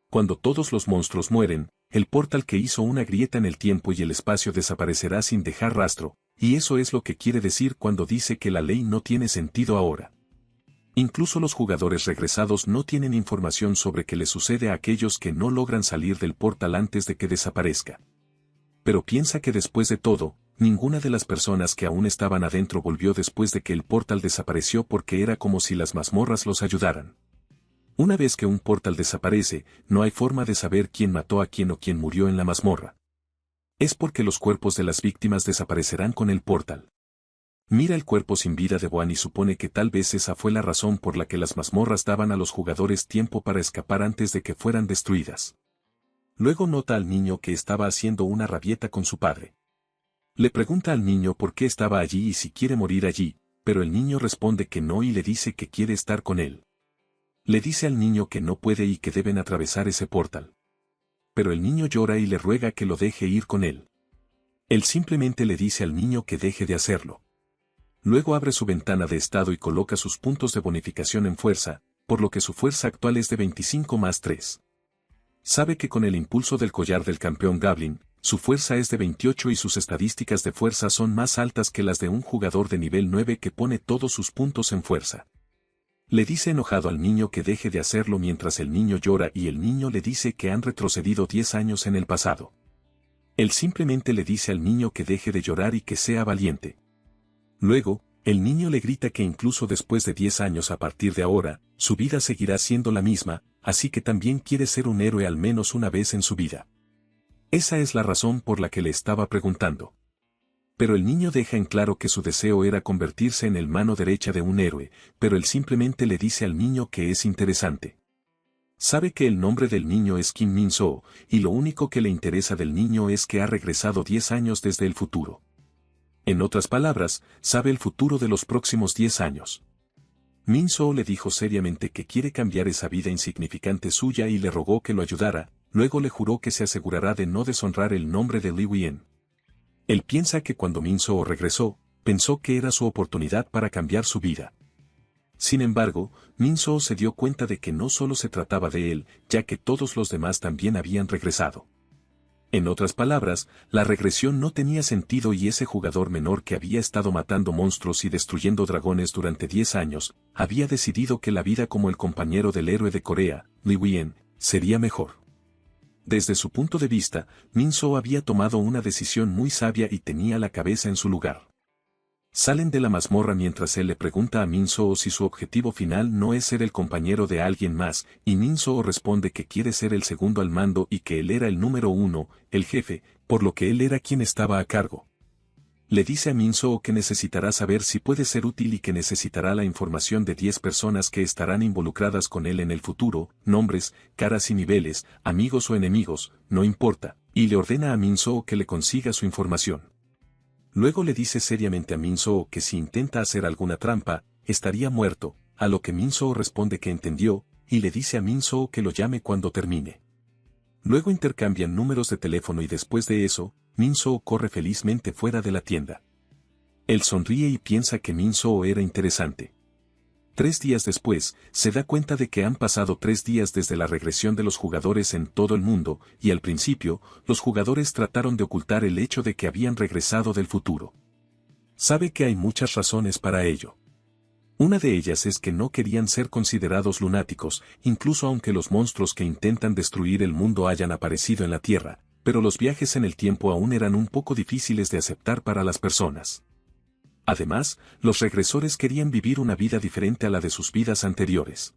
Cuando todos los monstruos mueren, el portal que hizo una grieta en el tiempo y el espacio desaparecerá sin dejar rastro, y eso es lo que quiere decir cuando dice que la ley no tiene sentido ahora. Incluso los jugadores regresados no tienen información sobre qué les sucede a aquellos que no logran salir del portal antes de que desaparezca. Pero piensa que después de todo, ninguna de las personas que aún estaban adentro volvió después de que el portal desapareció porque era como si las mazmorras los ayudaran. Una vez que un portal desaparece, no hay forma de saber quién mató a quién o quién murió en la mazmorra. Es porque los cuerpos de las víctimas desaparecerán con el portal. Mira el cuerpo sin vida de Boan y supone que tal vez esa fue la razón por la que las mazmorras daban a los jugadores tiempo para escapar antes de que fueran destruidas. Luego nota al niño que estaba haciendo una rabieta con su padre. Le pregunta al niño por qué estaba allí y si quiere morir allí, pero el niño responde que no y le dice que quiere estar con él. Le dice al niño que no puede y que deben atravesar ese portal. Pero el niño llora y le ruega que lo deje ir con él. Él simplemente le dice al niño que deje de hacerlo. Luego abre su ventana de estado y coloca sus puntos de bonificación en fuerza, por lo que su fuerza actual es de 25 más 3. Sabe que con el impulso del collar del campeón Goblin, su fuerza es de 28 y sus estadísticas de fuerza son más altas que las de un jugador de nivel 9 que pone todos sus puntos en fuerza. Le dice enojado al niño que deje de hacerlo mientras el niño llora y el niño le dice que han retrocedido 10 años en el pasado. Él simplemente le dice al niño que deje de llorar y que sea valiente. Luego, el niño le grita que incluso después de 10 años a partir de ahora, su vida seguirá siendo la misma, así que también quiere ser un héroe al menos una vez en su vida. Esa es la razón por la que le estaba preguntando. Pero el niño deja en claro que su deseo era convertirse en el mano derecha de un héroe, pero él simplemente le dice al niño que es interesante. Sabe que el nombre del niño es Kim Min-soo, y lo único que le interesa del niño es que ha regresado 10 años desde el futuro. En otras palabras, sabe el futuro de los próximos 10 años. Min-soo le dijo seriamente que quiere cambiar esa vida insignificante suya y le rogó que lo ayudara, luego le juró que se asegurará de no deshonrar el nombre de Li Wien. Él piensa que cuando Min-soo regresó, pensó que era su oportunidad para cambiar su vida. Sin embargo, Min-soo se dio cuenta de que no solo se trataba de él, ya que todos los demás también habían regresado. En otras palabras, la regresión no tenía sentido y ese jugador menor que había estado matando monstruos y destruyendo dragones durante 10 años, había decidido que la vida como el compañero del héroe de Corea, Li Wien, sería mejor. Desde su punto de vista, Min-soo había tomado una decisión muy sabia y tenía la cabeza en su lugar. Salen de la mazmorra mientras él le pregunta a Min-soo si su objetivo final no es ser el compañero de alguien más, y Min-soo responde que quiere ser el segundo al mando y que él era el número 1, el jefe, por lo que él era quien estaba a cargo. Le dice a Min-soo que necesitará saber si puede ser útil y que necesitará la información de 10 personas que estarán involucradas con él en el futuro, nombres, caras y niveles, amigos o enemigos, no importa, y le ordena a Min-soo que le consiga su información. Luego le dice seriamente a Min-soo que si intenta hacer alguna trampa, estaría muerto, a lo que Min-soo responde que entendió, y le dice a Min-soo que lo llame cuando termine. Luego intercambian números de teléfono y después de eso, Min-soo corre felizmente fuera de la tienda. Él sonríe y piensa que Min-soo era interesante. 3 días después, se da cuenta de que han pasado 3 días desde la regresión de los jugadores en todo el mundo, y al principio, los jugadores trataron de ocultar el hecho de que habían regresado del futuro. Sabe que hay muchas razones para ello. Una de ellas es que no querían ser considerados lunáticos, incluso aunque los monstruos que intentan destruir el mundo hayan aparecido en la Tierra, pero los viajes en el tiempo aún eran un poco difíciles de aceptar para las personas. Además, los regresores querían vivir una vida diferente a la de sus vidas anteriores.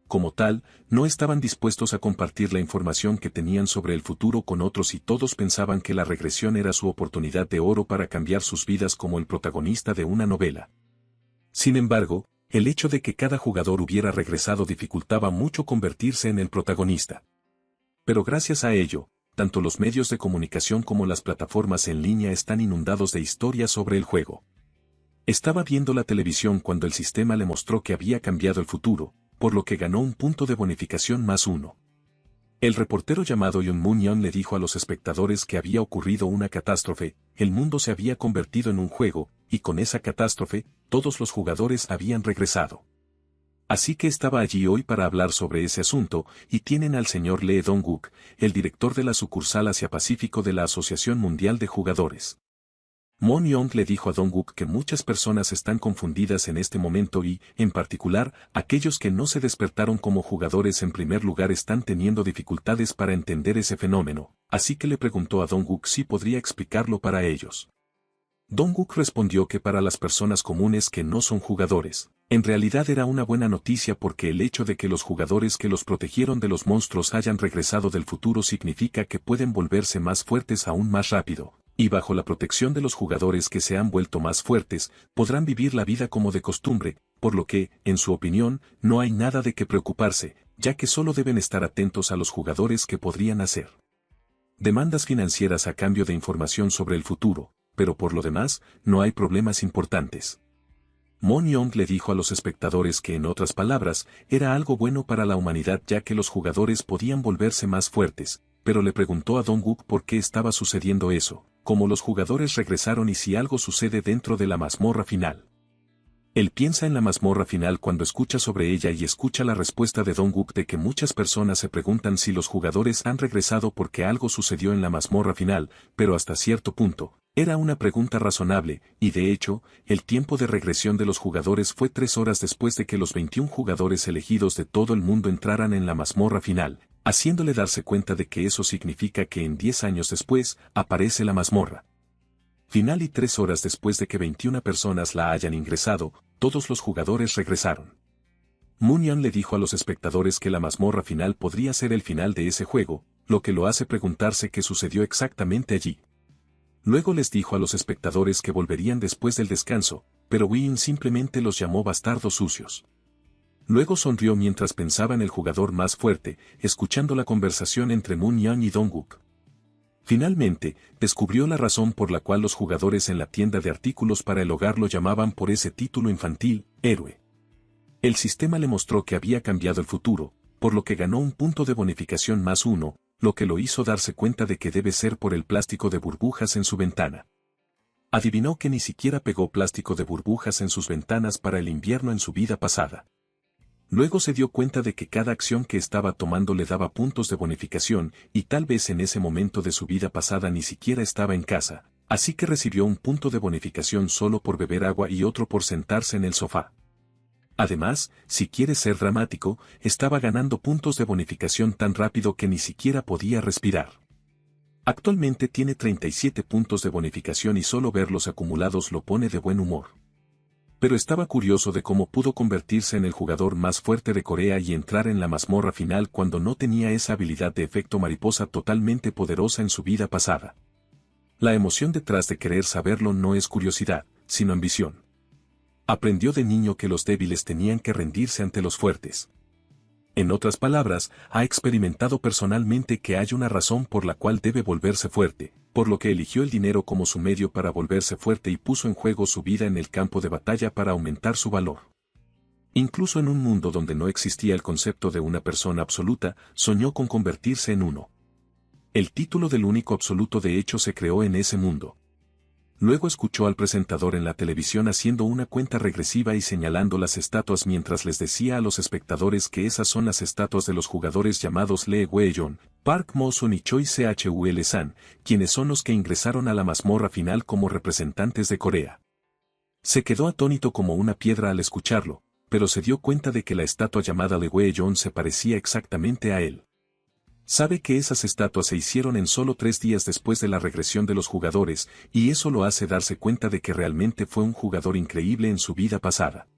Como tal, no estaban dispuestos a compartir la información que tenían sobre el futuro con otros y todos pensaban que la regresión era su oportunidad de oro para cambiar sus vidas como el protagonista de una novela. Sin embargo, el hecho de que cada jugador hubiera regresado dificultaba mucho convertirse en el protagonista. Pero gracias a ello, tanto los medios de comunicación como las plataformas en línea están inundados de historias sobre el juego. Estaba viendo la televisión cuando el sistema le mostró que había cambiado el futuro, por lo que ganó un punto de bonificación más 1. El reportero llamado Yoon Moon-yeon le dijo a los espectadores que había ocurrido una catástrofe, el mundo se había convertido en un juego, y con esa catástrofe, todos los jugadores habían regresado. Así que estaba allí hoy para hablar sobre ese asunto, y tienen al señor Lee Dong-guk, el director de la sucursal Asia-Pacífico de la Asociación Mundial de Jugadores. Moon-yeon le dijo a Dong-guk que muchas personas están confundidas en este momento y, en particular, aquellos que no se despertaron como jugadores en primer lugar están teniendo dificultades para entender ese fenómeno, así que le preguntó a Dong-guk si podría explicarlo para ellos. Dong-guk respondió que para las personas comunes que no son jugadores, en realidad era una buena noticia porque el hecho de que los jugadores que los protegieron de los monstruos hayan regresado del futuro significa que pueden volverse más fuertes aún más rápido, y bajo la protección de los jugadores que se han vuelto más fuertes, podrán vivir la vida como de costumbre, por lo que, en su opinión, no hay nada de qué preocuparse, ya que solo deben estar atentos a los jugadores que podrían hacer demandas financieras a cambio de información sobre el futuro, pero por lo demás, no hay problemas importantes. Moon-yeon le dijo a los espectadores que en otras palabras, era algo bueno para la humanidad ya que los jugadores podían volverse más fuertes, pero le preguntó a Dong-guk por qué estaba sucediendo eso, cómo los jugadores regresaron y si algo sucede dentro de la mazmorra final. Él piensa en la mazmorra final cuando escucha sobre ella y escucha la respuesta de Dong-guk de que muchas personas se preguntan si los jugadores han regresado porque algo sucedió en la mazmorra final, pero hasta cierto punto, era una pregunta razonable, y de hecho, el tiempo de regresión de los jugadores fue 3 horas después de que los 21 jugadores elegidos de todo el mundo entraran en la mazmorra final, haciéndole darse cuenta de que eso significa que en 10 años después, aparece la mazmorra final y 3 horas después de que 21 personas la hayan ingresado, todos los jugadores regresaron. Moon-yeon le dijo a los espectadores que la mazmorra final podría ser el final de ese juego, lo que lo hace preguntarse qué sucedió exactamente allí. Luego les dijo a los espectadores que volverían después del descanso, pero Win simplemente los llamó bastardos sucios. Luego sonrió mientras pensaba en el jugador más fuerte, escuchando la conversación entre Moon-yeon y Dong-guk. Finalmente, descubrió la razón por la cual los jugadores en la tienda de artículos para el hogar lo llamaban por ese título infantil, héroe. El sistema le mostró que había cambiado el futuro, por lo que ganó un punto de bonificación +1, lo que lo hizo darse cuenta de que debe ser por el plástico de burbujas en su ventana. Adivinó que ni siquiera pegó plástico de burbujas en sus ventanas para el invierno en su vida pasada. Luego se dio cuenta de que cada acción que estaba tomando le daba puntos de bonificación, y tal vez en ese momento de su vida pasada ni siquiera estaba en casa, así que recibió un punto de bonificación solo por beber agua y otro por sentarse en el sofá. Además, si quiere ser dramático, estaba ganando puntos de bonificación tan rápido que ni siquiera podía respirar. Actualmente tiene 37 puntos de bonificación y solo verlos acumulados lo pone de buen humor. Pero estaba curioso de cómo pudo convertirse en el jugador más fuerte de Corea y entrar en la mazmorra final cuando no tenía esa habilidad de efecto mariposa totalmente poderosa en su vida pasada. La emoción detrás de querer saberlo no es curiosidad, sino ambición. Aprendió de niño que los débiles tenían que rendirse ante los fuertes. En otras palabras, ha experimentado personalmente que hay una razón por la cual debe volverse fuerte, por lo que eligió el dinero como su medio para volverse fuerte y puso en juego su vida en el campo de batalla para aumentar su valor. Incluso en un mundo donde no existía el concepto de una persona absoluta, soñó con convertirse en uno. El título del único absoluto de hecho se creó en ese mundo. Luego escuchó al presentador en la televisión haciendo una cuenta regresiva y señalando las estatuas mientras les decía a los espectadores que esas son las estatuas de los jugadores llamados Lee Wei-yeon, Park Mo-sun y Choi Chul-san, quienes son los que ingresaron a la mazmorra final como representantes de Corea. Se quedó atónito como una piedra al escucharlo, pero se dio cuenta de que la estatua llamada Lee Wei-yeon se parecía exactamente a él. Sabe que esas estatuas se hicieron en solo 3 días después de la regresión de los jugadores, y eso lo hace darse cuenta de que realmente fue un jugador increíble en su vida pasada.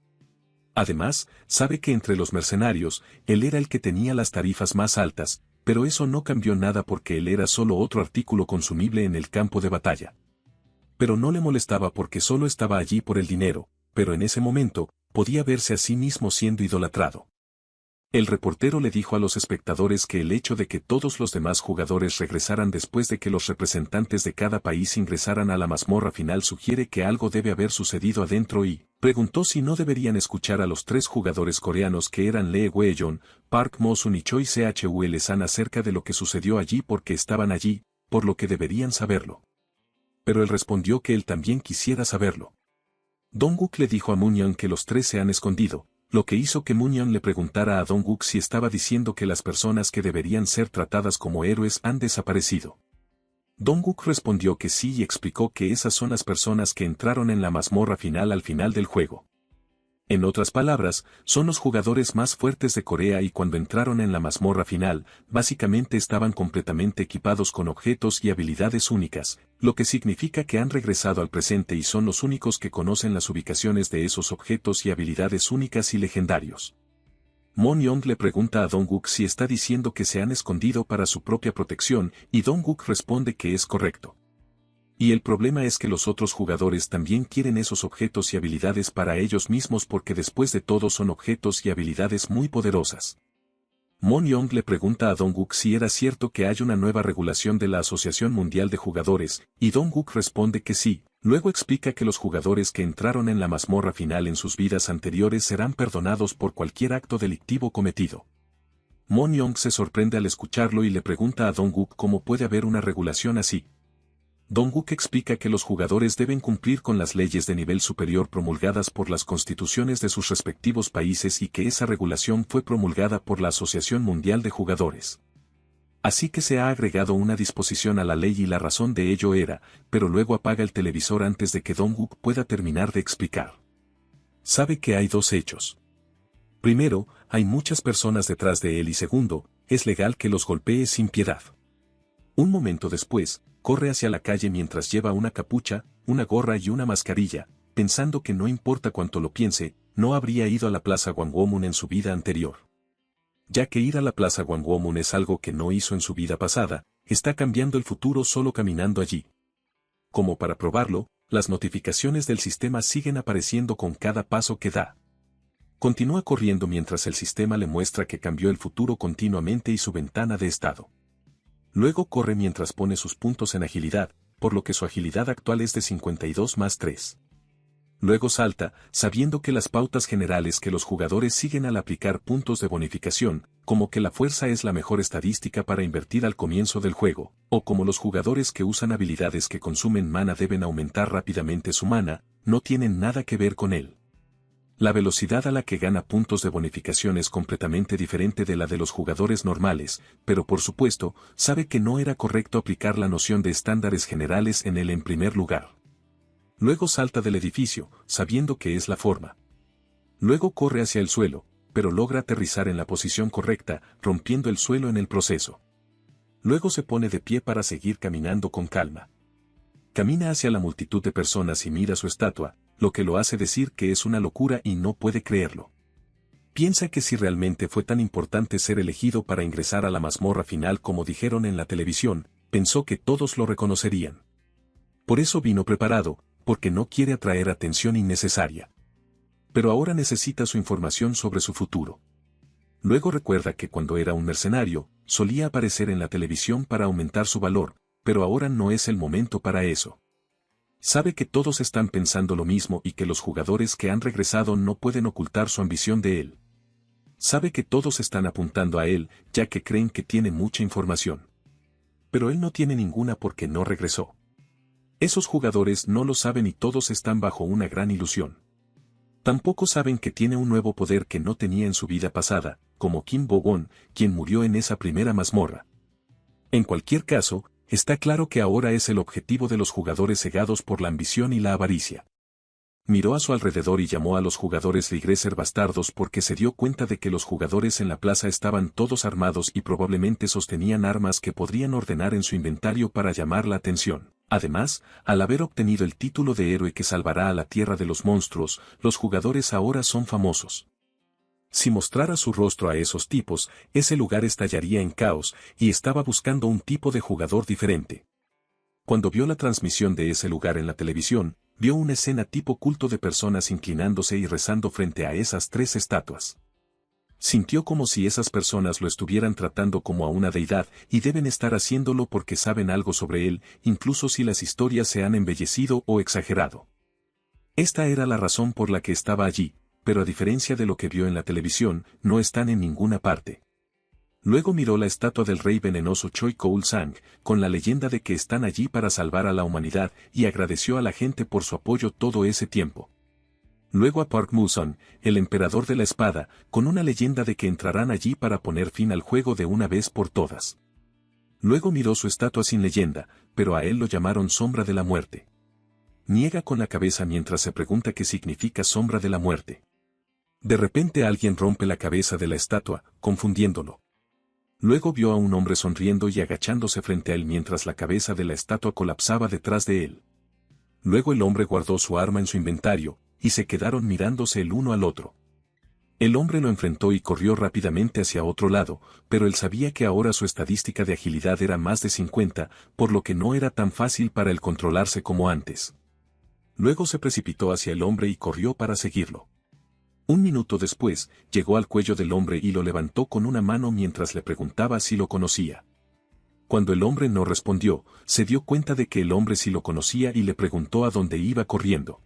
Además, sabe que entre los mercenarios, él era el que tenía las tarifas más altas, pero eso no cambió nada porque él era solo otro artículo consumible en el campo de batalla. Pero no le molestaba porque solo estaba allí por el dinero, pero en ese momento, podía verse a sí mismo siendo idolatrado. El reportero le dijo a los espectadores que el hecho de que todos los demás jugadores regresaran después de que los representantes de cada país ingresaran a la mazmorra final sugiere que algo debe haber sucedido adentro y, Preguntó si no deberían escuchar a los 3 jugadores coreanos que eran Lee Wei-yeon, Park Mo-sun y Choi Chul-san acerca de lo que sucedió allí porque estaban allí, por lo que deberían saberlo. Pero él respondió que él también quisiera saberlo. Dong-guk le dijo a Moon-yeon que los 3 se han escondido, lo que hizo que Moon-yeon le preguntara a Dong-guk si estaba diciendo que las personas que deberían ser tratadas como héroes han desaparecido. Dong-guk respondió que sí y explicó que esas son las personas que entraron en la mazmorra final al final del juego. En otras palabras, son los jugadores más fuertes de Corea y cuando entraron en la mazmorra final, básicamente estaban completamente equipados con objetos y habilidades únicas, lo que significa que han regresado al presente y son los únicos que conocen las ubicaciones de esos objetos y habilidades únicas y legendarios. Moon-yeon le pregunta a Dong-guk si está diciendo que se han escondido para su propia protección y Dong-guk responde que es correcto. Y el problema es que los otros jugadores también quieren esos objetos y habilidades para ellos mismos porque después de todo son objetos y habilidades muy poderosas. Moon-yeon le pregunta a Dong-guk si era cierto que hay una nueva regulación de la Asociación Mundial de Jugadores, y Dong-guk responde que sí, luego explica que los jugadores que entraron en la mazmorra final en sus vidas anteriores serán perdonados por cualquier acto delictivo cometido. Moon-yeon se sorprende al escucharlo y le pregunta a Dong-guk cómo puede haber una regulación así. Dong-guk explica que los jugadores deben cumplir con las leyes de nivel superior promulgadas por las constituciones de sus respectivos países y que esa regulación fue promulgada por la Asociación Mundial de Jugadores. Así que se ha agregado una disposición a la ley y la razón de ello era, pero luego apaga el televisor antes de que Dong-guk pueda terminar de explicar. Sabe que hay 2 hechos. Primero, hay muchas personas detrás de él y segundo, es legal que los golpee sin piedad. Un momento después, corre hacia la calle mientras lleva una capucha, una gorra y una mascarilla, pensando que no importa cuánto lo piense, no habría ido a la Plaza Gwanghwamun en su vida anterior. Ya que ir a la Plaza Gwanghwamun es algo que no hizo en su vida pasada, está cambiando el futuro solo caminando allí. Como para probarlo, las notificaciones del sistema siguen apareciendo con cada paso que da. Continúa corriendo mientras el sistema le muestra que cambió el futuro continuamente y su ventana de estado. Luego corre mientras pone sus puntos en agilidad, por lo que su agilidad actual es de 52 más 3. Luego salta, sabiendo que las pautas generales que los jugadores siguen al aplicar puntos de bonificación, como que la fuerza es la mejor estadística para invertir al comienzo del juego, o como los jugadores que usan habilidades que consumen mana deben aumentar rápidamente su mana, no tienen nada que ver con él. La velocidad a la que gana puntos de bonificación es completamente diferente de la de los jugadores normales, pero por supuesto, sabe que no era correcto aplicar la noción de estándares generales en él en primer lugar. Luego salta del edificio, sabiendo que es la forma. Luego corre hacia el suelo, pero logra aterrizar en la posición correcta, rompiendo el suelo en el proceso. Luego se pone de pie para seguir caminando con calma. Camina hacia la multitud de personas y mira su estatua, lo que lo hace decir que es una locura y no puede creerlo. Piensa que si realmente fue tan importante ser elegido para ingresar a la mazmorra final como dijeron en la televisión, pensó que todos lo reconocerían. Por eso vino preparado, porque no quiere atraer atención innecesaria. Pero ahora necesita su información sobre su futuro. Luego recuerda que cuando era un mercenario, solía aparecer en la televisión para aumentar su valor, pero ahora no es el momento para eso. Sabe que todos están pensando lo mismo y que los jugadores que han regresado no pueden ocultar su ambición de él. Sabe que todos están apuntando a él, ya que creen que tiene mucha información. Pero él no tiene ninguna porque no regresó. Esos jugadores no lo saben y todos están bajo una gran ilusión. Tampoco saben que tiene un nuevo poder que no tenía en su vida pasada, como Kim Bo-won, quien murió en esa primera mazmorra. En cualquier caso, está claro que ahora es el objetivo de los jugadores cegados por la ambición y la avaricia. Miró a su alrededor y llamó a los jugadores Ligreser bastardos porque se dio cuenta de que los jugadores en la plaza estaban todos armados y probablemente sostenían armas que podrían ordenar en su inventario para llamar la atención. Además, al haber obtenido el título de héroe que salvará a la tierra de los monstruos, los jugadores ahora son famosos. Si mostrara su rostro a esos tipos, ese lugar estallaría en caos, y estaba buscando un tipo de jugador diferente. Cuando vio la transmisión de ese lugar en la televisión, vio una escena tipo culto de personas inclinándose y rezando frente a esas 3 estatuas. Sintió como si esas personas lo estuvieran tratando como a una deidad, y deben estar haciéndolo porque saben algo sobre él, incluso si las historias se han embellecido o exagerado. Esta era la razón por la que estaba allí, pero a diferencia de lo que vio en la televisión, no están en ninguna parte. Luego miró la estatua del rey venenoso Choi Koul-sang, con la leyenda de que están allí para salvar a la humanidad, y agradeció a la gente por su apoyo todo ese tiempo. Luego a Park Muson, el emperador de la espada, con una leyenda de que entrarán allí para poner fin al juego de una vez por todas. Luego miró su estatua sin leyenda, pero a él lo llamaron Sombra de la Muerte. Niega con la cabeza mientras se pregunta qué significa Sombra de la Muerte. De repente alguien rompe la cabeza de la estatua, confundiéndolo. Luego vio a un hombre sonriendo y agachándose frente a él mientras la cabeza de la estatua colapsaba detrás de él. Luego el hombre guardó su arma en su inventario, y se quedaron mirándose el uno al otro. El hombre lo enfrentó y corrió rápidamente hacia otro lado, pero él sabía que ahora su estadística de agilidad era más de 50, por lo que no era tan fácil para él controlarse como antes. Luego se precipitó hacia el hombre y corrió para seguirlo. Un minuto después, llegó al cuello del hombre y lo levantó con una mano mientras le preguntaba si lo conocía. Cuando el hombre no respondió, se dio cuenta de que el hombre sí lo conocía y le preguntó a dónde iba corriendo.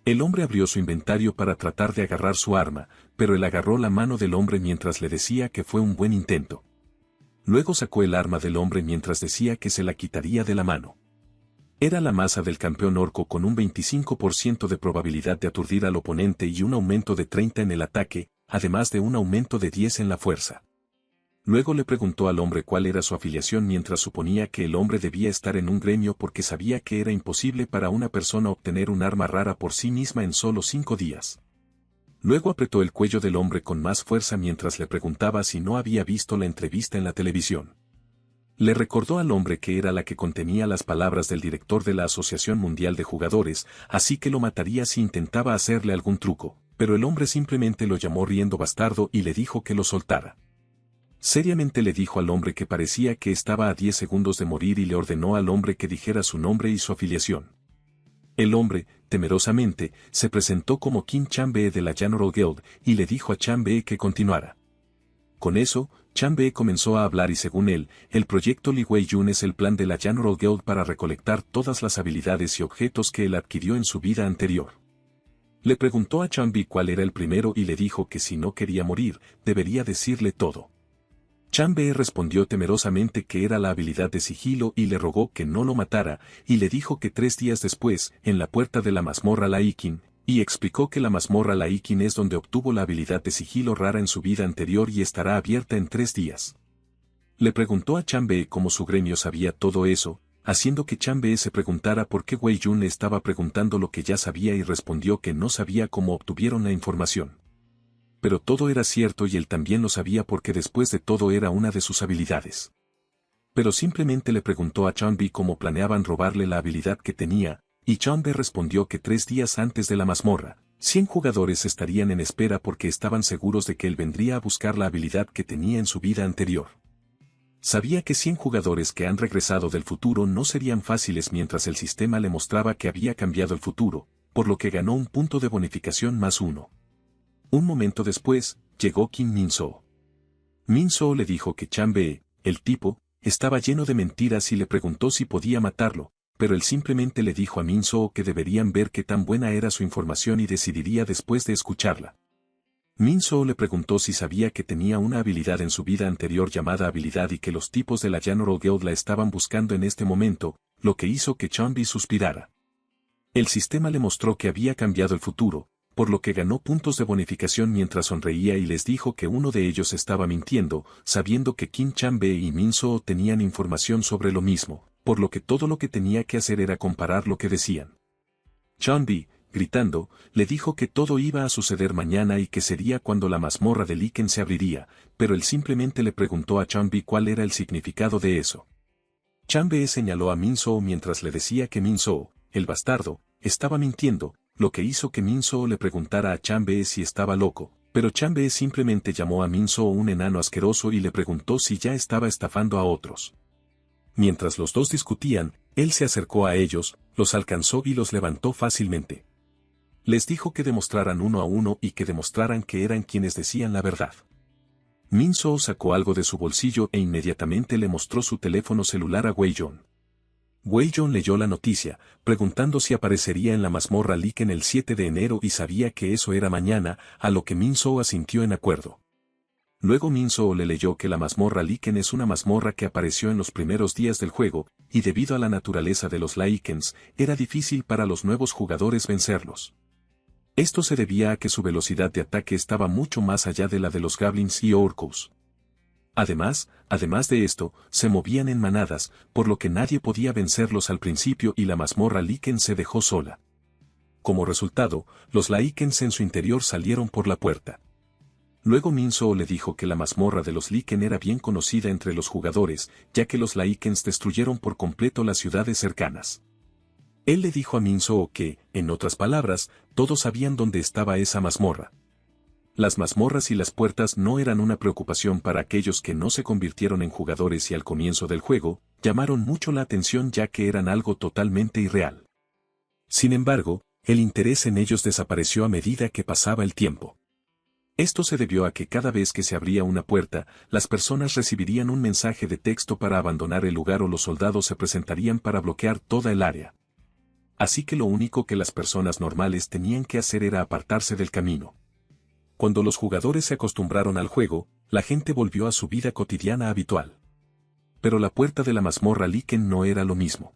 El hombre abrió su inventario para tratar de agarrar su arma, pero él agarró la mano del hombre mientras le decía que fue un buen intento. Luego sacó el arma del hombre mientras decía que se la quitaría de la mano. Era la masa del campeón orco con un 25% de probabilidad de aturdir al oponente y un aumento de 30 en el ataque, además de un aumento de 10 en la fuerza. Luego le preguntó al hombre cuál era su afiliación mientras suponía que el hombre debía estar en un gremio porque sabía que era imposible para una persona obtener un arma rara por sí misma en solo 5 días. Luego apretó el cuello del hombre con más fuerza mientras le preguntaba si no había visto la entrevista en la televisión. Le recordó al hombre que era la que contenía las palabras del director de la Asociación Mundial de Jugadores, así que lo mataría si intentaba hacerle algún truco, pero el hombre simplemente lo llamó riendo bastardo y le dijo que lo soltara. Seriamente le dijo al hombre que parecía que estaba a 10 segundos de morir y le ordenó al hombre que dijera su nombre y su afiliación. El hombre, temerosamente, se presentó como Kim Chanbe de la General Guild y le dijo a Chanbe que continuara. Con eso, Chanbe comenzó a hablar y según él, el proyecto Li Wei Yun es el plan de la General Guild para recolectar todas las habilidades y objetos que él adquirió en su vida anterior. Le preguntó a Chanbe cuál era el primero y le dijo que si no quería morir, debería decirle todo. Chanbe respondió temerosamente que era la habilidad de sigilo y le rogó que no lo matara, y le dijo que 3 días después, en la puerta de la mazmorra Laikin, y explicó que la mazmorra Laikin es donde obtuvo la habilidad de sigilo rara en su vida anterior y estará abierta en 3 días. Le preguntó a Chanbe cómo su gremio sabía todo eso, haciendo que Chanbe se preguntara por qué Wei Yun le estaba preguntando lo que ya sabía y respondió que no sabía cómo obtuvieron la información. Pero todo era cierto y él también lo sabía porque después de todo era una de sus habilidades. Pero simplemente le preguntó a Chanbe cómo planeaban robarle la habilidad que tenía, y Chanbe respondió que 3 días antes de la mazmorra, 100 jugadores estarían en espera porque estaban seguros de que él vendría a buscar la habilidad que tenía en su vida anterior. Sabía que 100 jugadores que han regresado del futuro no serían fáciles mientras el sistema le mostraba que había cambiado el futuro, por lo que ganó un punto de bonificación +1. Un momento después, llegó Kim Min-soo. Min-soo le dijo que Chanbe, el tipo, estaba lleno de mentiras y le preguntó si podía matarlo, pero él simplemente le dijo a Min-soo que deberían ver qué tan buena era su información y decidiría después de escucharla. Min-soo le preguntó si sabía que tenía una habilidad en su vida anterior llamada habilidad y que los tipos de la General Guild la estaban buscando en este momento, lo que hizo que Chanbe suspirara. El sistema le mostró que había cambiado el futuro, por lo que ganó puntos de bonificación mientras sonreía y les dijo que uno de ellos estaba mintiendo, sabiendo que Kim Chanbe y Min-soo tenían información sobre lo mismo, por lo que todo lo que tenía que hacer era comparar lo que decían. Chanbe, gritando, le dijo que todo iba a suceder mañana y que sería cuando la mazmorra de Liken se abriría, pero él simplemente le preguntó a Chanbe cuál era el significado de eso. Chanbe señaló a Min-soo mientras le decía que Min-soo, el bastardo, estaba mintiendo, lo que hizo que Min-soo le preguntara a Chanbe si estaba loco, pero Chanbe simplemente llamó a Min-soo un enano asqueroso y le preguntó si ya estaba estafando a otros. Mientras los dos discutían, él se acercó a ellos, los alcanzó y los levantó fácilmente. Les dijo que demostraran uno a uno y que demostraran que eran quienes decían la verdad. Min-soo sacó algo de su bolsillo e inmediatamente le mostró su teléfono celular a Wei Yun. Wei Jun leyó la noticia, preguntando si aparecería en la mazmorra Liken el 7 de enero y sabía que eso era mañana, a lo que Min So asintió en acuerdo. Luego Min So le leyó que la mazmorra Liken es una mazmorra que apareció en los primeros días del juego, y debido a la naturaleza de los Likens, era difícil para los nuevos jugadores vencerlos. Esto se debía a que su velocidad de ataque estaba mucho más allá de la de los Goblins y Orcos. Además de esto, se movían en manadas, por lo que nadie podía vencerlos al principio y la mazmorra Liken se dejó sola. Como resultado, los Likens en su interior salieron por la puerta. Luego Min So le dijo que la mazmorra de los Liken era bien conocida entre los jugadores, ya que los Likens destruyeron por completo las ciudades cercanas. Él le dijo a Min So que, en otras palabras, todos sabían dónde estaba esa mazmorra. Las mazmorras y las puertas no eran una preocupación para aquellos que no se convirtieron en jugadores y al comienzo del juego, llamaron mucho la atención ya que eran algo totalmente irreal. Sin embargo, el interés en ellos desapareció a medida que pasaba el tiempo. Esto se debió a que cada vez que se abría una puerta, las personas recibirían un mensaje de texto para abandonar el lugar o los soldados se presentarían para bloquear toda el área. Así que lo único que las personas normales tenían que hacer era apartarse del camino. Cuando los jugadores se acostumbraron al juego, la gente volvió a su vida cotidiana habitual. Pero la puerta de la mazmorra Liken no era lo mismo.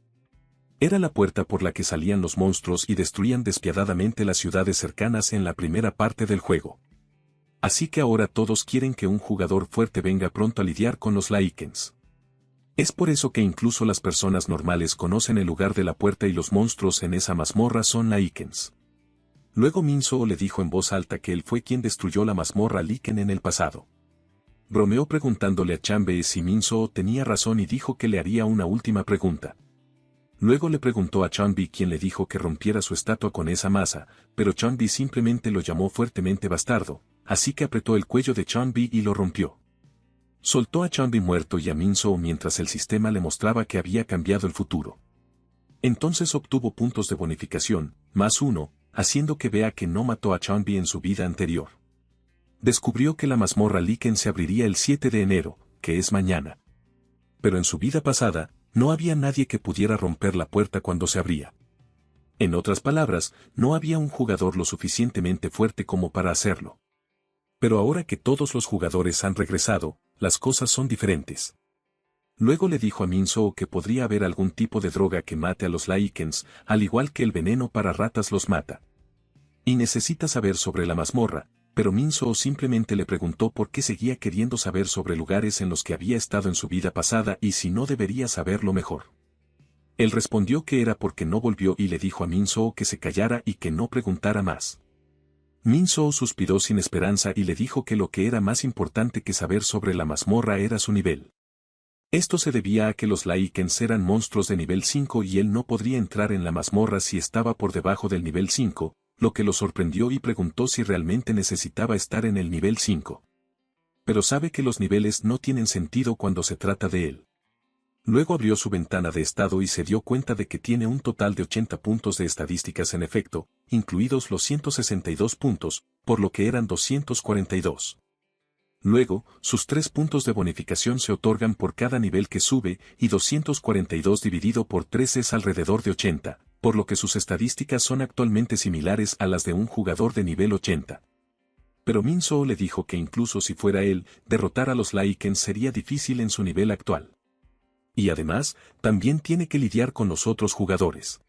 Era la puerta por la que salían los monstruos y destruían despiadadamente las ciudades cercanas en la primera parte del juego. Así que ahora todos quieren que un jugador fuerte venga pronto a lidiar con los Likens. Es por eso que incluso las personas normales conocen el lugar de la puerta y los monstruos en esa mazmorra son Likens. Luego Min So le dijo en voz alta que él fue quien destruyó la mazmorra Liken en el pasado. Bromeó preguntándole a Chanbe si Min So tenía razón y dijo que le haría una última pregunta. Luego le preguntó a Chanbi quien le dijo que rompiera su estatua con esa masa, pero Chanbi simplemente lo llamó fuertemente bastardo, así que apretó el cuello de Chanbi y lo rompió. Soltó a Chanbi muerto y a Min So mientras el sistema le mostraba que había cambiado el futuro. Entonces obtuvo puntos de bonificación, +1, haciendo que vea que no mató a Chanbi en su vida anterior. Descubrió que la mazmorra Liken se abriría el 7 de enero, que es mañana. Pero en su vida pasada, no había nadie que pudiera romper la puerta cuando se abría. En otras palabras, no había un jugador lo suficientemente fuerte como para hacerlo. Pero ahora que todos los jugadores han regresado, las cosas son diferentes. Luego le dijo a Min So que podría haber algún tipo de droga que mate a los Likens, al igual que el veneno para ratas los mata. Y necesita saber sobre la mazmorra, pero Min So simplemente le preguntó por qué seguía queriendo saber sobre lugares en los que había estado en su vida pasada y si no debería saberlo mejor. Él respondió que era porque no volvió y le dijo a Min So que se callara y que no preguntara más. Min So suspiró sin esperanza y le dijo que lo que era más importante que saber sobre la mazmorra era su nivel. Esto se debía a que los Likens eran monstruos de nivel 5 y él no podría entrar en la mazmorra si estaba por debajo del nivel 5, lo que lo sorprendió y preguntó si realmente necesitaba estar en el nivel 5. Pero sabe que los niveles no tienen sentido cuando se trata de él. Luego abrió su ventana de estado y se dio cuenta de que tiene un total de 80 puntos de estadísticas en efecto, incluidos los 162 puntos, por lo que eran 242. Luego, sus 3 puntos de bonificación se otorgan por cada nivel que sube y 242 dividido por 3 es alrededor de 80, por lo que sus estadísticas son actualmente similares a las de un jugador de nivel 80. Pero Min So le dijo que incluso si fuera él, derrotar a los Likens sería difícil en su nivel actual. Y además, también tiene que lidiar con los otros jugadores.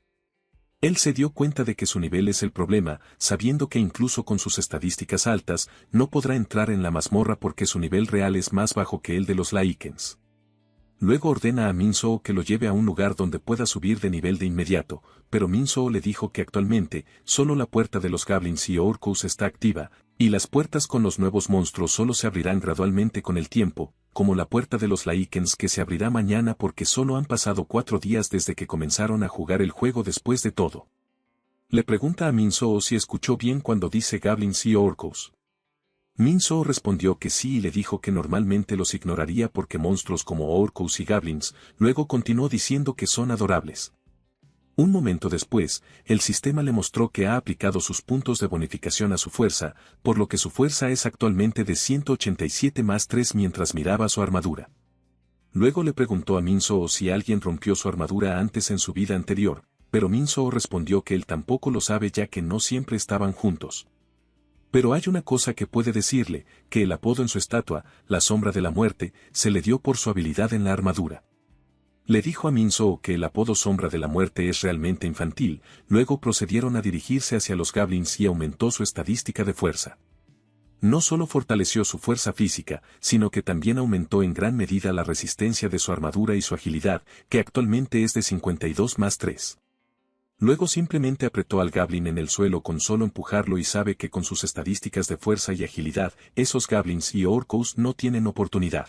Él se dio cuenta de que su nivel es el problema, sabiendo que incluso con sus estadísticas altas, no podrá entrar en la mazmorra porque su nivel real es más bajo que el de los Likens. Luego ordena a Min So que lo lleve a un lugar donde pueda subir de nivel de inmediato, pero Min So le dijo que actualmente, solo la puerta de los Goblins y Orcos está activa, y las puertas con los nuevos monstruos solo se abrirán gradualmente con el tiempo, como la puerta de los Likens que se abrirá mañana porque solo han pasado 4 días desde que comenzaron a jugar el juego después de todo. Le pregunta a Min So si escuchó bien cuando dice Goblins y Orcos. Min So respondió que sí y le dijo que normalmente los ignoraría porque monstruos como Orcos y Goblins, luego continuó diciendo que son adorables. Un momento después, el sistema le mostró que ha aplicado sus puntos de bonificación a su fuerza, por lo que su fuerza es actualmente de 187 más 3 mientras miraba su armadura. Luego le preguntó a Minso si alguien rompió su armadura antes en su vida anterior, pero Minso respondió que él tampoco lo sabe ya que no siempre estaban juntos. Pero hay una cosa que puede decirle, que el apodo en su estatua, la sombra de la muerte, se le dio por su habilidad en la armadura. Le dijo a Minso que el apodo sombra de la muerte es realmente infantil, luego procedieron a dirigirse hacia los goblins y aumentó su estadística de fuerza. No solo fortaleció su fuerza física, sino que también aumentó en gran medida la resistencia de su armadura y su agilidad, que actualmente es de 52 más 3. Luego simplemente apretó al goblin en el suelo con solo empujarlo y sabe que con sus estadísticas de fuerza y agilidad, esos goblins y orcos no tienen oportunidad.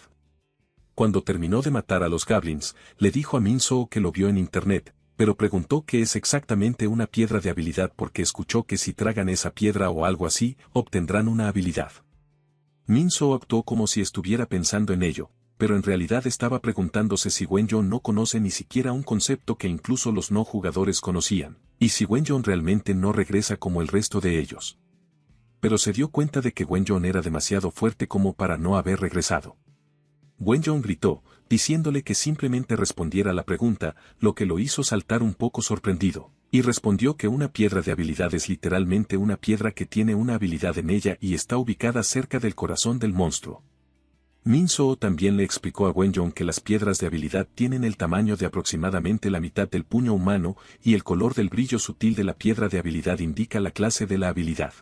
Cuando terminó de matar a los goblins, le dijo a Minso que lo vio en internet, pero preguntó qué es exactamente una piedra de habilidad porque escuchó que si tragan esa piedra o algo así, obtendrán una habilidad. Minso actuó como si estuviera pensando en ello, pero en realidad estaba preguntándose si Wenjon no conoce ni siquiera un concepto que incluso los no jugadores conocían, y si Wenjon realmente no regresa como el resto de ellos. Pero se dio cuenta de que Wenjon era demasiado fuerte como para no haber regresado. Wenjon gritó, diciéndole que simplemente respondiera la pregunta, lo que lo hizo saltar un poco sorprendido, y respondió que una piedra de habilidad es literalmente una piedra que tiene una habilidad en ella y está ubicada cerca del corazón del monstruo. Minso también le explicó a Wenjon que las piedras de habilidad tienen el tamaño de aproximadamente la mitad del puño humano y el color del brillo sutil de la piedra de habilidad indica la clase de la habilidad.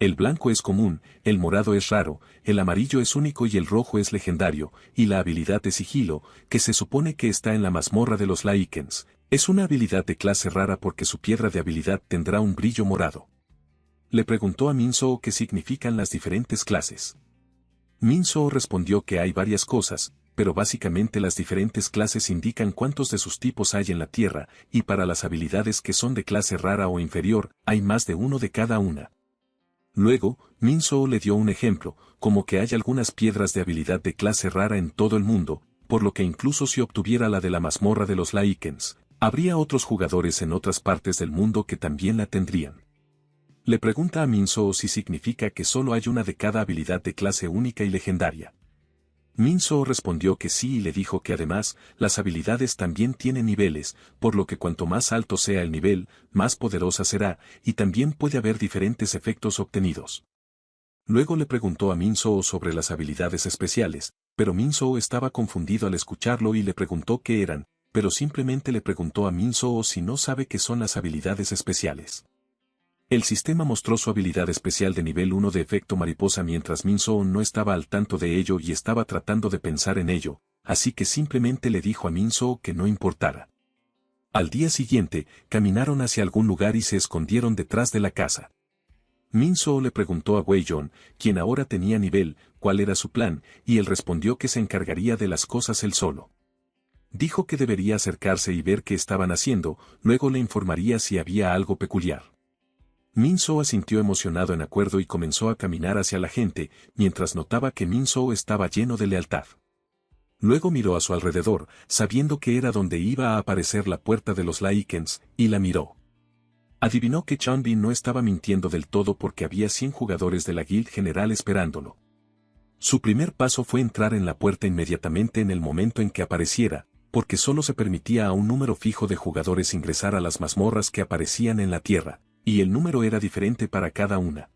El blanco es común, el morado es raro, el amarillo es único y el rojo es legendario, y la habilidad de sigilo, que se supone que está en la mazmorra de los Lycans, es una habilidad de clase rara porque su piedra de habilidad tendrá un brillo morado. Le preguntó a Minso qué significan las diferentes clases. Minso respondió que hay varias cosas, pero básicamente las diferentes clases indican cuántos de sus tipos hay en la Tierra, y para las habilidades que son de clase rara o inferior, hay más de uno de cada una. Luego, Minso le dio un ejemplo, como que hay algunas piedras de habilidad de clase rara en todo el mundo, por lo que incluso si obtuviera la de la mazmorra de los Lycans, habría otros jugadores en otras partes del mundo que también la tendrían. Le pregunta a Minso si significa que solo hay una de cada habilidad de clase única y legendaria. Minso respondió que sí y le dijo que además, las habilidades también tienen niveles, por lo que cuanto más alto sea el nivel, más poderosa será, y también puede haber diferentes efectos obtenidos. Luego le preguntó a Minso sobre las habilidades especiales, pero Minso estaba confundido al escucharlo y le preguntó qué eran, pero simplemente le preguntó a Minso si no sabe qué son las habilidades especiales. El sistema mostró su habilidad especial de nivel 1 de efecto mariposa mientras Minso no estaba al tanto de ello y estaba tratando de pensar en ello, así que simplemente le dijo a Minso que no importara. Al día siguiente, caminaron hacia algún lugar y se escondieron detrás de la casa. Minso le preguntó a Wenjon, quien ahora tenía nivel, cuál era su plan, y él respondió que se encargaría de las cosas él solo. Dijo que debería acercarse y ver qué estaban haciendo, luego le informaría si había algo peculiar. Minso asintió emocionado en acuerdo y comenzó a caminar hacia la gente, mientras notaba que Minso estaba lleno de lealtad. Luego miró a su alrededor, sabiendo que era donde iba a aparecer la puerta de los Lycans, y la miró. Adivinó que Chunbi no estaba mintiendo del todo porque había 100 jugadores de la Guild General esperándolo. Su primer paso fue entrar en la puerta inmediatamente en el momento en que apareciera, porque solo se permitía a un número fijo de jugadores ingresar a las mazmorras que aparecían en la tierra, y el número era diferente para cada una.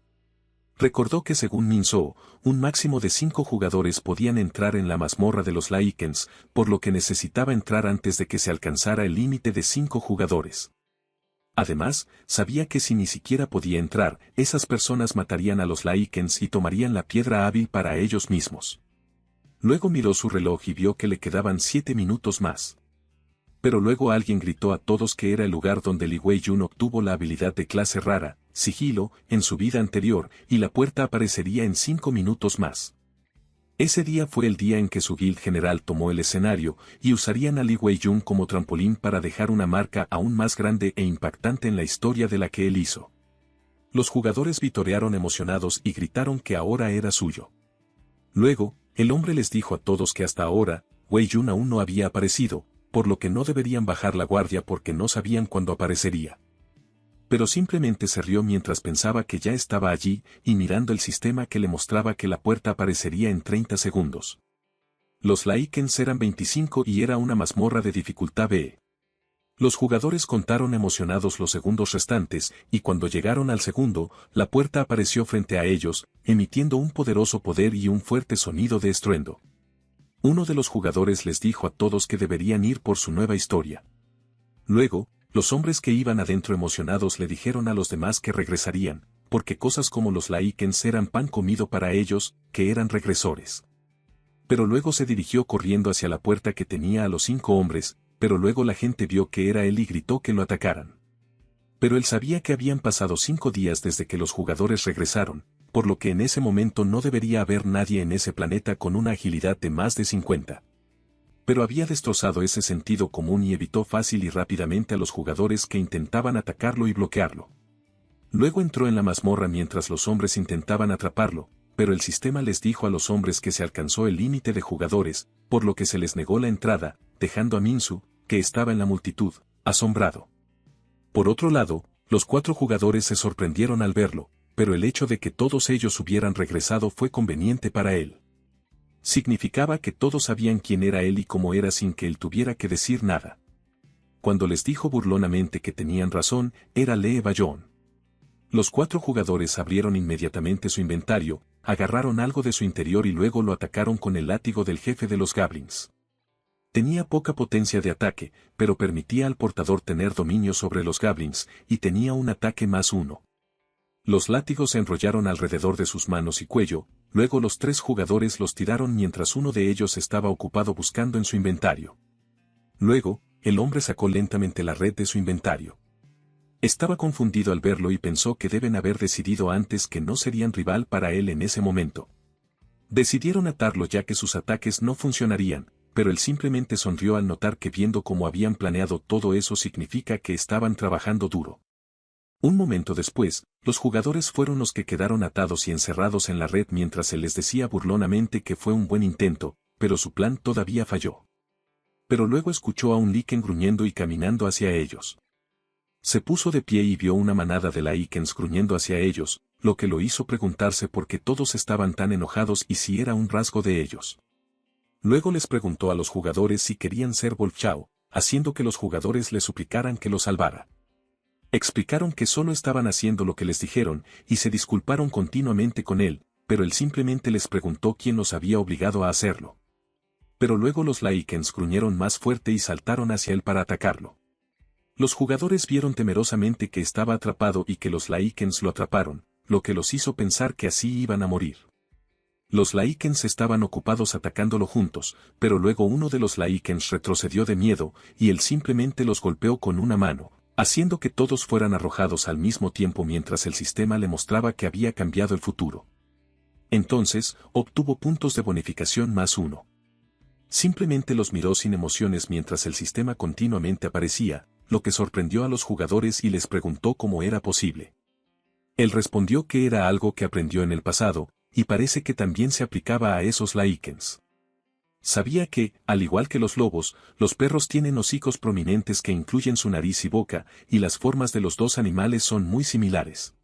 Recordó que según Minso, un máximo de 5 jugadores podían entrar en la mazmorra de los Lycans, por lo que necesitaba entrar antes de que se alcanzara el límite de 5 jugadores. Además, sabía que si ni siquiera podía entrar, esas personas matarían a los Lycans y tomarían la piedra hábil para ellos mismos. Luego miró su reloj y vio que le quedaban 7 minutos más. Pero luego alguien gritó a todos que era el lugar donde Li Weijun obtuvo la habilidad de clase rara, sigilo, en su vida anterior, y la puerta aparecería en 5 minutos más. Ese día fue el día en que su guild general tomó el escenario, y usarían a Li Weijun como trampolín para dejar una marca aún más grande e impactante en la historia de la que él hizo. Los jugadores vitorearon emocionados y gritaron que ahora era suyo. Luego, el hombre les dijo a todos que hasta ahora, Weijun aún no había aparecido, por lo que no deberían bajar la guardia porque no sabían cuándo aparecería. Pero simplemente se rió mientras pensaba que ya estaba allí y mirando el sistema que le mostraba que la puerta aparecería en 30 segundos. Los Lycans eran 25 y era una mazmorra de dificultad B. Los jugadores contaron emocionados los segundos restantes, y cuando llegaron al segundo, la puerta apareció frente a ellos, emitiendo un poderoso poder y un fuerte sonido de estruendo. Uno de los jugadores les dijo a todos que deberían ir por su nueva historia. Luego, los hombres que iban adentro emocionados le dijeron a los demás que regresarían, porque cosas como los Lycans eran pan comido para ellos, que eran regresores. Pero luego se dirigió corriendo hacia la puerta que tenía a los 5 hombres, pero luego la gente vio que era él y gritó que lo atacaran. Pero él sabía que habían pasado 5 días desde que los jugadores regresaron, por lo que en ese momento no debería haber nadie en ese planeta con una agilidad de más de 50. Pero había destrozado ese sentido común y evitó fácil y rápidamente a los jugadores que intentaban atacarlo y bloquearlo. Luego entró en la mazmorra mientras los hombres intentaban atraparlo, pero el sistema les dijo a los hombres que se alcanzó el límite de jugadores, por lo que se les negó la entrada, dejando a Minsu, que estaba en la multitud, asombrado. Por otro lado, los 4 jugadores se sorprendieron al verlo, pero el hecho de que todos ellos hubieran regresado fue conveniente para él. Significaba que todos sabían quién era él y cómo era sin que él tuviera que decir nada. Cuando les dijo burlonamente que tenían razón, era Lee Bayon. Los 4 jugadores abrieron inmediatamente su inventario, agarraron algo de su interior y luego lo atacaron con el látigo del jefe de los Goblins. Tenía poca potencia de ataque, pero permitía al portador tener dominio sobre los Goblins, y tenía un ataque +1. Los látigos se enrollaron alrededor de sus manos y cuello, luego los 3 jugadores los tiraron mientras uno de ellos estaba ocupado buscando en su inventario. Luego, el hombre sacó lentamente la red de su inventario. Estaba confundido al verlo y pensó que deben haber decidido antes que no serían rival para él en ese momento. Decidieron atarlo ya que sus ataques no funcionarían, pero él simplemente sonrió al notar que viendo cómo habían planeado todo eso significa que estaban trabajando duro. Un momento después, los jugadores fueron los que quedaron atados y encerrados en la red mientras él les decía burlonamente que fue un buen intento, pero su plan todavía falló. Pero luego escuchó a un Lycan gruñendo y caminando hacia ellos. Se puso de pie y vio una manada de Lycans gruñendo hacia ellos, lo que lo hizo preguntarse por qué todos estaban tan enojados y si era un rasgo de ellos. Luego les preguntó a los jugadores si querían ser Wolfchao, haciendo que los jugadores le suplicaran que lo salvara. Explicaron que solo estaban haciendo lo que les dijeron, y se disculparon continuamente con él, pero él simplemente les preguntó quién los había obligado a hacerlo. Pero luego los Lycans gruñeron más fuerte y saltaron hacia él para atacarlo. Los jugadores vieron temerosamente que estaba atrapado y que los Lycans lo atraparon, lo que los hizo pensar que así iban a morir. Los Lycans estaban ocupados atacándolo juntos, pero luego uno de los Lycans retrocedió de miedo, y él simplemente los golpeó con una mano, haciendo que todos fueran arrojados al mismo tiempo mientras el sistema le mostraba que había cambiado el futuro. Entonces, obtuvo puntos de bonificación +1. Simplemente los miró sin emociones mientras el sistema continuamente aparecía, lo que sorprendió a los jugadores y les preguntó cómo era posible. Él respondió que era algo que aprendió en el pasado, y parece que también se aplicaba a esos Lycans. Sabía que, al igual que los lobos, los perros tienen hocicos prominentes que incluyen su nariz y boca, y las formas de los 2 animales son muy similares.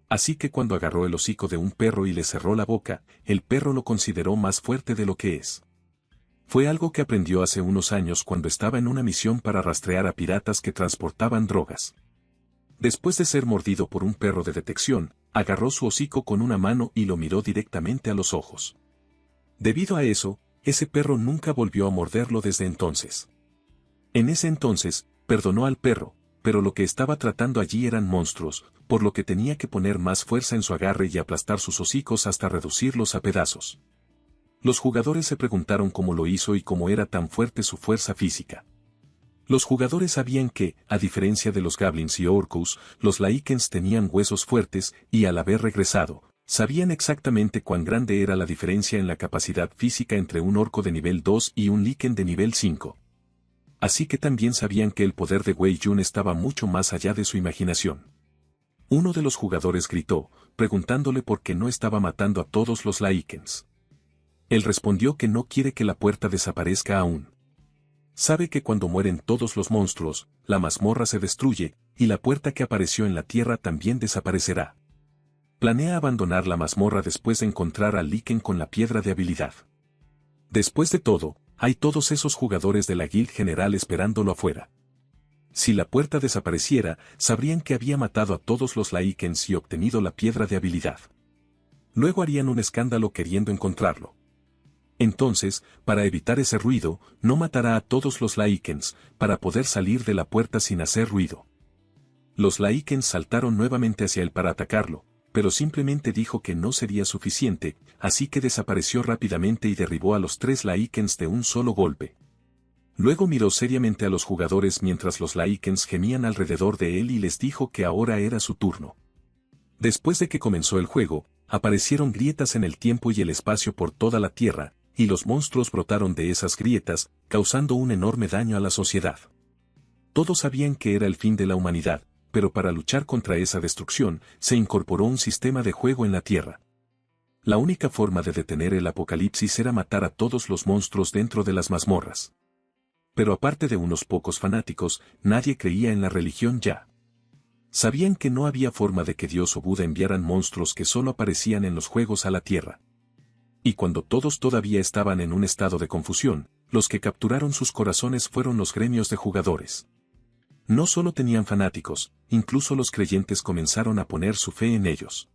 Así que cuando agarró el hocico de un perro y le cerró la boca, el perro lo consideró más fuerte de lo que es. Fue algo que aprendió hace unos años cuando estaba en una misión para rastrear a piratas que transportaban drogas. Después de ser mordido por un perro de detección, agarró su hocico con una mano y lo miró directamente a los ojos. Debido a eso, ese perro nunca volvió a morderlo desde entonces. En ese entonces, perdonó al perro, pero lo que estaba tratando allí eran monstruos, por lo que tenía que poner más fuerza en su agarre y aplastar sus hocicos hasta reducirlos a pedazos. Los jugadores se preguntaron cómo lo hizo y cómo era tan fuerte su fuerza física. Los jugadores sabían que, a diferencia de los Goblins y Orcos, los Lycans tenían huesos fuertes y al haber regresado, sabían exactamente cuán grande era la diferencia en la capacidad física entre un orco de nivel 2 y un Lycan de nivel 5. Así que también sabían que el poder de Wei Yun estaba mucho más allá de su imaginación. Uno de los jugadores gritó, preguntándole por qué no estaba matando a todos los Lycans. Él respondió que no quiere que la puerta desaparezca aún. Sabe que cuando mueren todos los monstruos, la mazmorra se destruye, y la puerta que apareció en la tierra también desaparecerá. Planea abandonar la mazmorra después de encontrar a Lycan con la piedra de habilidad. Después de todo, hay todos esos jugadores de la Guild General esperándolo afuera. Si la puerta desapareciera, sabrían que había matado a todos los Lycans y obtenido la piedra de habilidad. Luego harían un escándalo queriendo encontrarlo. Entonces, para evitar ese ruido, no matará a todos los Lycans, para poder salir de la puerta sin hacer ruido. Los Lycans saltaron nuevamente hacia él para atacarlo, pero simplemente dijo que no sería suficiente, así que desapareció rápidamente y derribó a los 3 Lycans de un solo golpe. Luego miró seriamente a los jugadores mientras los Lycans gemían alrededor de él y les dijo que ahora era su turno. Después de que comenzó el juego, aparecieron grietas en el tiempo y el espacio por toda la Tierra, y los monstruos brotaron de esas grietas, causando un enorme daño a la sociedad. Todos sabían que era el fin de la humanidad, pero para luchar contra esa destrucción, se incorporó un sistema de juego en la Tierra. La única forma de detener el apocalipsis era matar a todos los monstruos dentro de las mazmorras. Pero aparte de unos pocos fanáticos, nadie creía en la religión ya. Sabían que no había forma de que Dios o Buda enviaran monstruos que solo aparecían en los juegos a la Tierra. Y cuando todos todavía estaban en un estado de confusión, los que capturaron sus corazones fueron los gremios de jugadores. No solo tenían fanáticos, incluso los creyentes comenzaron a poner su fe en ellos.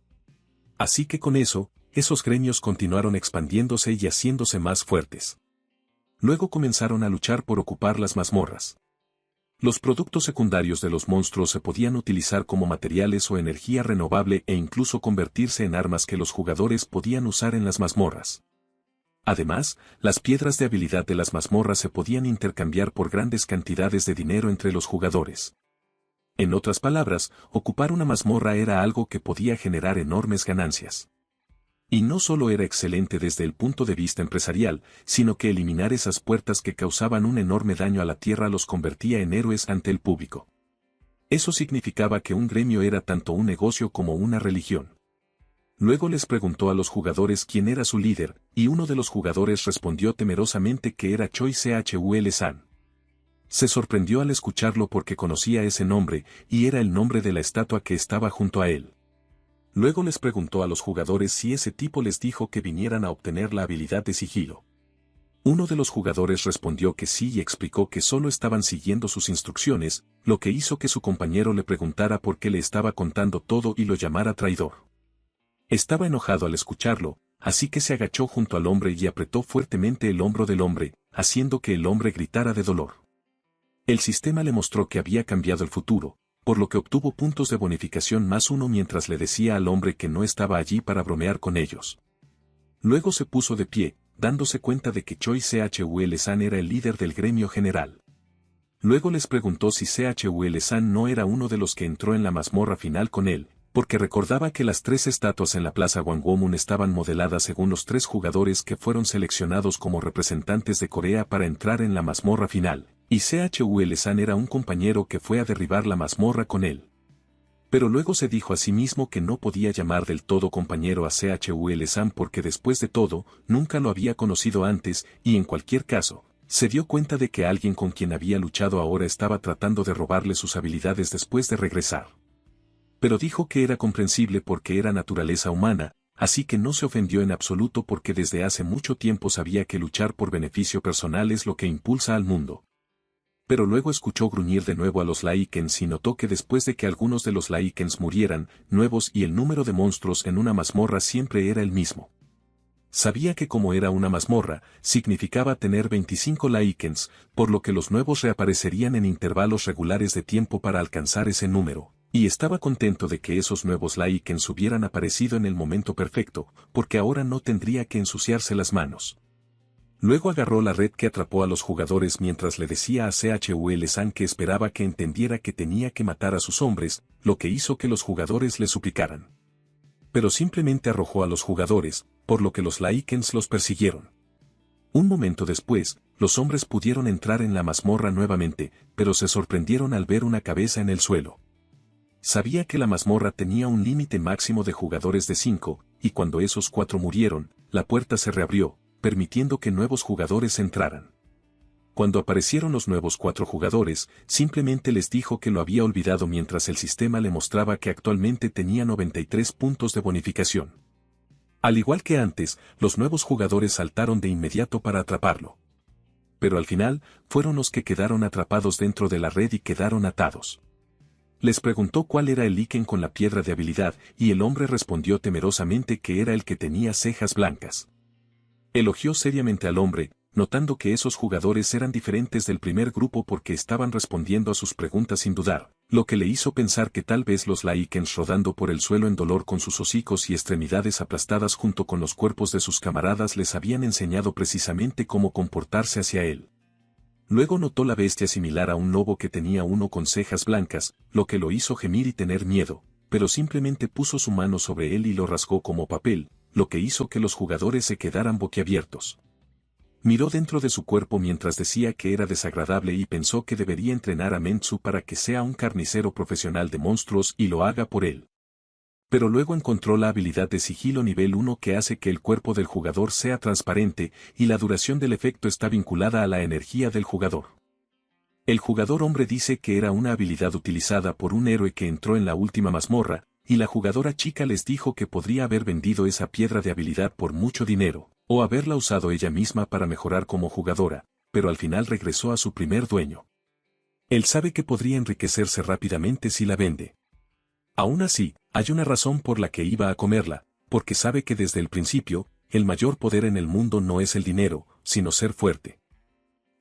Así que con eso, esos gremios continuaron expandiéndose y haciéndose más fuertes. Luego comenzaron a luchar por ocupar las mazmorras. Los productos secundarios de los monstruos se podían utilizar como materiales o energía renovable e incluso convertirse en armas que los jugadores podían usar en las mazmorras. Además, las piedras de habilidad de las mazmorras se podían intercambiar por grandes cantidades de dinero entre los jugadores. En otras palabras, ocupar una mazmorra era algo que podía generar enormes ganancias. Y no solo era excelente desde el punto de vista empresarial, sino que eliminar esas puertas que causaban un enorme daño a la Tierra los convertía en héroes ante el público. Eso significaba que un gremio era tanto un negocio como una religión. Luego les preguntó a los jugadores quién era su líder, y uno de los jugadores respondió temerosamente que era Choi Chul-san. Se sorprendió al escucharlo porque conocía ese nombre, y era el nombre de la estatua que estaba junto a él. Luego les preguntó a los jugadores si ese tipo les dijo que vinieran a obtener la habilidad de sigilo. Uno de los jugadores respondió que sí y explicó que solo estaban siguiendo sus instrucciones, lo que hizo que su compañero le preguntara por qué le estaba contando todo y lo llamara traidor. Estaba enojado al escucharlo, así que se agachó junto al hombre y apretó fuertemente el hombro del hombre, haciendo que el hombre gritara de dolor. El sistema le mostró que había cambiado el futuro, por lo que obtuvo puntos de bonificación +1 mientras le decía al hombre que no estaba allí para bromear con ellos. Luego se puso de pie, dándose cuenta de que Choi Chul-san era el líder del gremio general. Luego les preguntó si Chul-san no era uno de los que entró en la mazmorra final con él, porque recordaba que las 3 estatuas en la plaza Gwanghwamun estaban modeladas según los 3 jugadores que fueron seleccionados como representantes de Corea para entrar en la mazmorra final. Y Chul-san era un compañero que fue a derribar la mazmorra con él. Pero luego se dijo a sí mismo que no podía llamar del todo compañero a Chul-san porque después de todo, nunca lo había conocido antes, y en cualquier caso, se dio cuenta de que alguien con quien había luchado ahora estaba tratando de robarle sus habilidades después de regresar. Pero dijo que era comprensible porque era naturaleza humana, así que no se ofendió en absoluto porque desde hace mucho tiempo sabía que luchar por beneficio personal es lo que impulsa al mundo. Pero luego escuchó gruñir de nuevo a los Lycans y notó que después de que algunos de los Lycans murieran, nuevos y el número de monstruos en una mazmorra siempre era el mismo. Sabía que como era una mazmorra, significaba tener 25 Lycans, por lo que los nuevos reaparecerían en intervalos regulares de tiempo para alcanzar ese número, y estaba contento de que esos nuevos Lycans hubieran aparecido en el momento perfecto, porque ahora no tendría que ensuciarse las manos. Luego agarró la red que atrapó a los jugadores mientras le decía a Chul-san que esperaba que entendiera que tenía que matar a sus hombres, lo que hizo que los jugadores le suplicaran. Pero simplemente arrojó a los jugadores, por lo que los Lycans los persiguieron. Un momento después, los hombres pudieron entrar en la mazmorra nuevamente, pero se sorprendieron al ver una cabeza en el suelo. Sabía que la mazmorra tenía un límite máximo de jugadores de 5, y cuando esos 4 murieron, la puerta se reabrió, permitiendo que nuevos jugadores entraran. Cuando aparecieron los nuevos 4 jugadores, simplemente les dijo que lo había olvidado mientras el sistema le mostraba que actualmente tenía 93 puntos de bonificación. Al igual que antes, los nuevos jugadores saltaron de inmediato para atraparlo. Pero al final, fueron los que quedaron atrapados dentro de la red y quedaron atados. Les preguntó cuál era el ítem con la piedra de habilidad, y el hombre respondió temerosamente que era el que tenía cejas blancas. Elogió seriamente al hombre, notando que esos jugadores eran diferentes del primer grupo porque estaban respondiendo a sus preguntas sin dudar, lo que le hizo pensar que tal vez los Lycans rodando por el suelo en dolor con sus hocicos y extremidades aplastadas junto con los cuerpos de sus camaradas les habían enseñado precisamente cómo comportarse hacia él. Luego notó la bestia similar a un lobo que tenía uno con cejas blancas, lo que lo hizo gemir y tener miedo, pero simplemente puso su mano sobre él y lo rasgó como papel, lo que hizo que los jugadores se quedaran boquiabiertos. Miró dentro de su cuerpo mientras decía que era desagradable y pensó que debería entrenar a Mentsu para que sea un carnicero profesional de monstruos y lo haga por él. Pero luego encontró la habilidad de sigilo nivel 1 que hace que el cuerpo del jugador sea transparente y la duración del efecto está vinculada a la energía del jugador. El jugador hombre dice que era una habilidad utilizada por un héroe que entró en la última mazmorra, y la jugadora chica les dijo que podría haber vendido esa piedra de habilidad por mucho dinero, o haberla usado ella misma para mejorar como jugadora, pero al final regresó a su primer dueño. Él sabe que podría enriquecerse rápidamente si la vende. Aún así, hay una razón por la que iba a comerla, porque sabe que desde el principio, el mayor poder en el mundo no es el dinero, sino ser fuerte.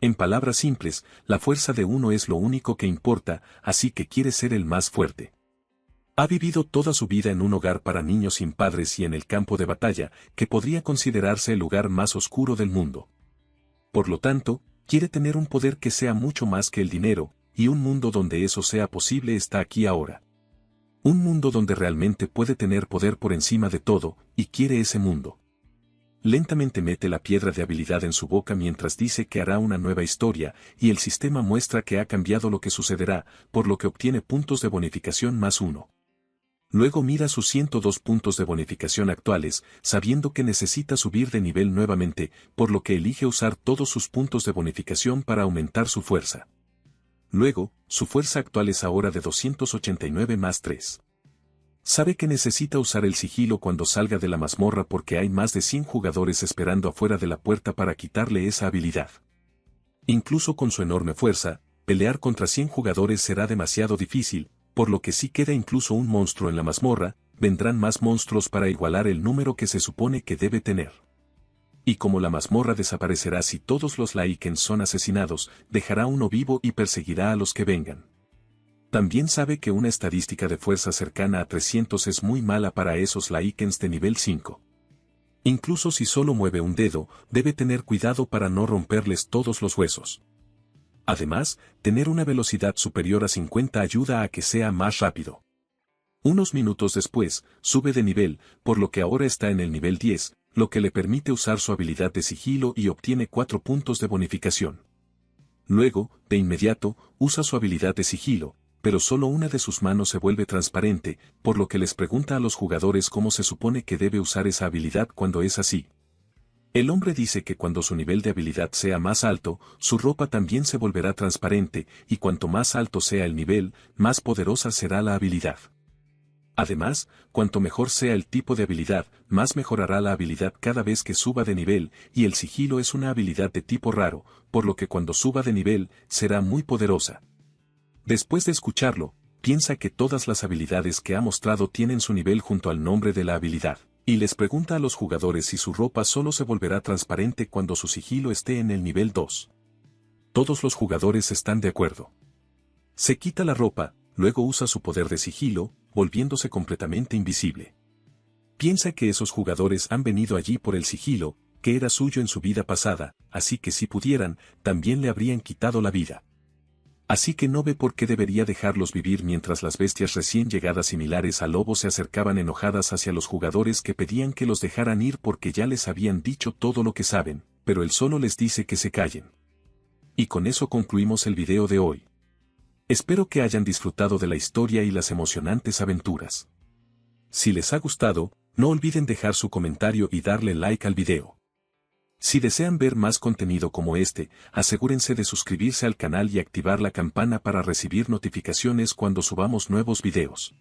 En palabras simples, la fuerza de uno es lo único que importa, así que quiere ser el más fuerte. Ha vivido toda su vida en un hogar para niños sin padres y en el campo de batalla, que podría considerarse el lugar más oscuro del mundo. Por lo tanto, quiere tener un poder que sea mucho más que el dinero, y un mundo donde eso sea posible está aquí ahora. Un mundo donde realmente puede tener poder por encima de todo, y quiere ese mundo. Lentamente mete la piedra de habilidad en su boca mientras dice que hará una nueva historia, y el sistema muestra que ha cambiado lo que sucederá, por lo que obtiene puntos de bonificación +1. Luego mira sus 102 puntos de bonificación actuales, sabiendo que necesita subir de nivel nuevamente, por lo que elige usar todos sus puntos de bonificación para aumentar su fuerza. Luego, su fuerza actual es ahora de 289 +3. Sabe que necesita usar el sigilo cuando salga de la mazmorra porque hay más de 100 jugadores esperando afuera de la puerta para quitarle esa habilidad. Incluso con su enorme fuerza, pelear contra 100 jugadores será demasiado difícil, por lo que si queda incluso un monstruo en la mazmorra, vendrán más monstruos para igualar el número que se supone que debe tener. Y como la mazmorra desaparecerá si todos los Lycans son asesinados, dejará uno vivo y perseguirá a los que vengan. También sabe que una estadística de fuerza cercana a 300 es muy mala para esos Lycans de nivel 5. Incluso si solo mueve un dedo, debe tener cuidado para no romperles todos los huesos. Además, tener una velocidad superior a 50 ayuda a que sea más rápido. Unos minutos después, sube de nivel, por lo que ahora está en el nivel 10, lo que le permite usar su habilidad de sigilo y obtiene 4 puntos de bonificación. Luego, de inmediato, usa su habilidad de sigilo, pero solo una de sus manos se vuelve transparente, por lo que les pregunta a los jugadores cómo se supone que debe usar esa habilidad cuando es así. El hombre dice que cuando su nivel de habilidad sea más alto, su ropa también se volverá transparente, y cuanto más alto sea el nivel, más poderosa será la habilidad. Además, cuanto mejor sea el tipo de habilidad, más mejorará la habilidad cada vez que suba de nivel, y el sigilo es una habilidad de tipo raro, por lo que cuando suba de nivel, será muy poderosa. Después de escucharlo, piensa que todas las habilidades que ha mostrado tienen su nivel junto al nombre de la habilidad, y les pregunta a los jugadores si su ropa solo se volverá transparente cuando su sigilo esté en el nivel 2. Todos los jugadores están de acuerdo. Se quita la ropa, luego usa su poder de sigilo, volviéndose completamente invisible. Piensa que esos jugadores han venido allí por el sigilo, que era suyo en su vida pasada, así que si pudieran, también le habrían quitado la vida. Así que no ve por qué debería dejarlos vivir mientras las bestias recién llegadas similares a lobos se acercaban enojadas hacia los jugadores que pedían que los dejaran ir porque ya les habían dicho todo lo que saben, pero él solo les dice que se callen. Y con eso concluimos el video de hoy. Espero que hayan disfrutado de la historia y las emocionantes aventuras. Si les ha gustado, no olviden dejar su comentario y darle like al video. Si desean ver más contenido como este, asegúrense de suscribirse al canal y activar la campana para recibir notificaciones cuando subamos nuevos videos.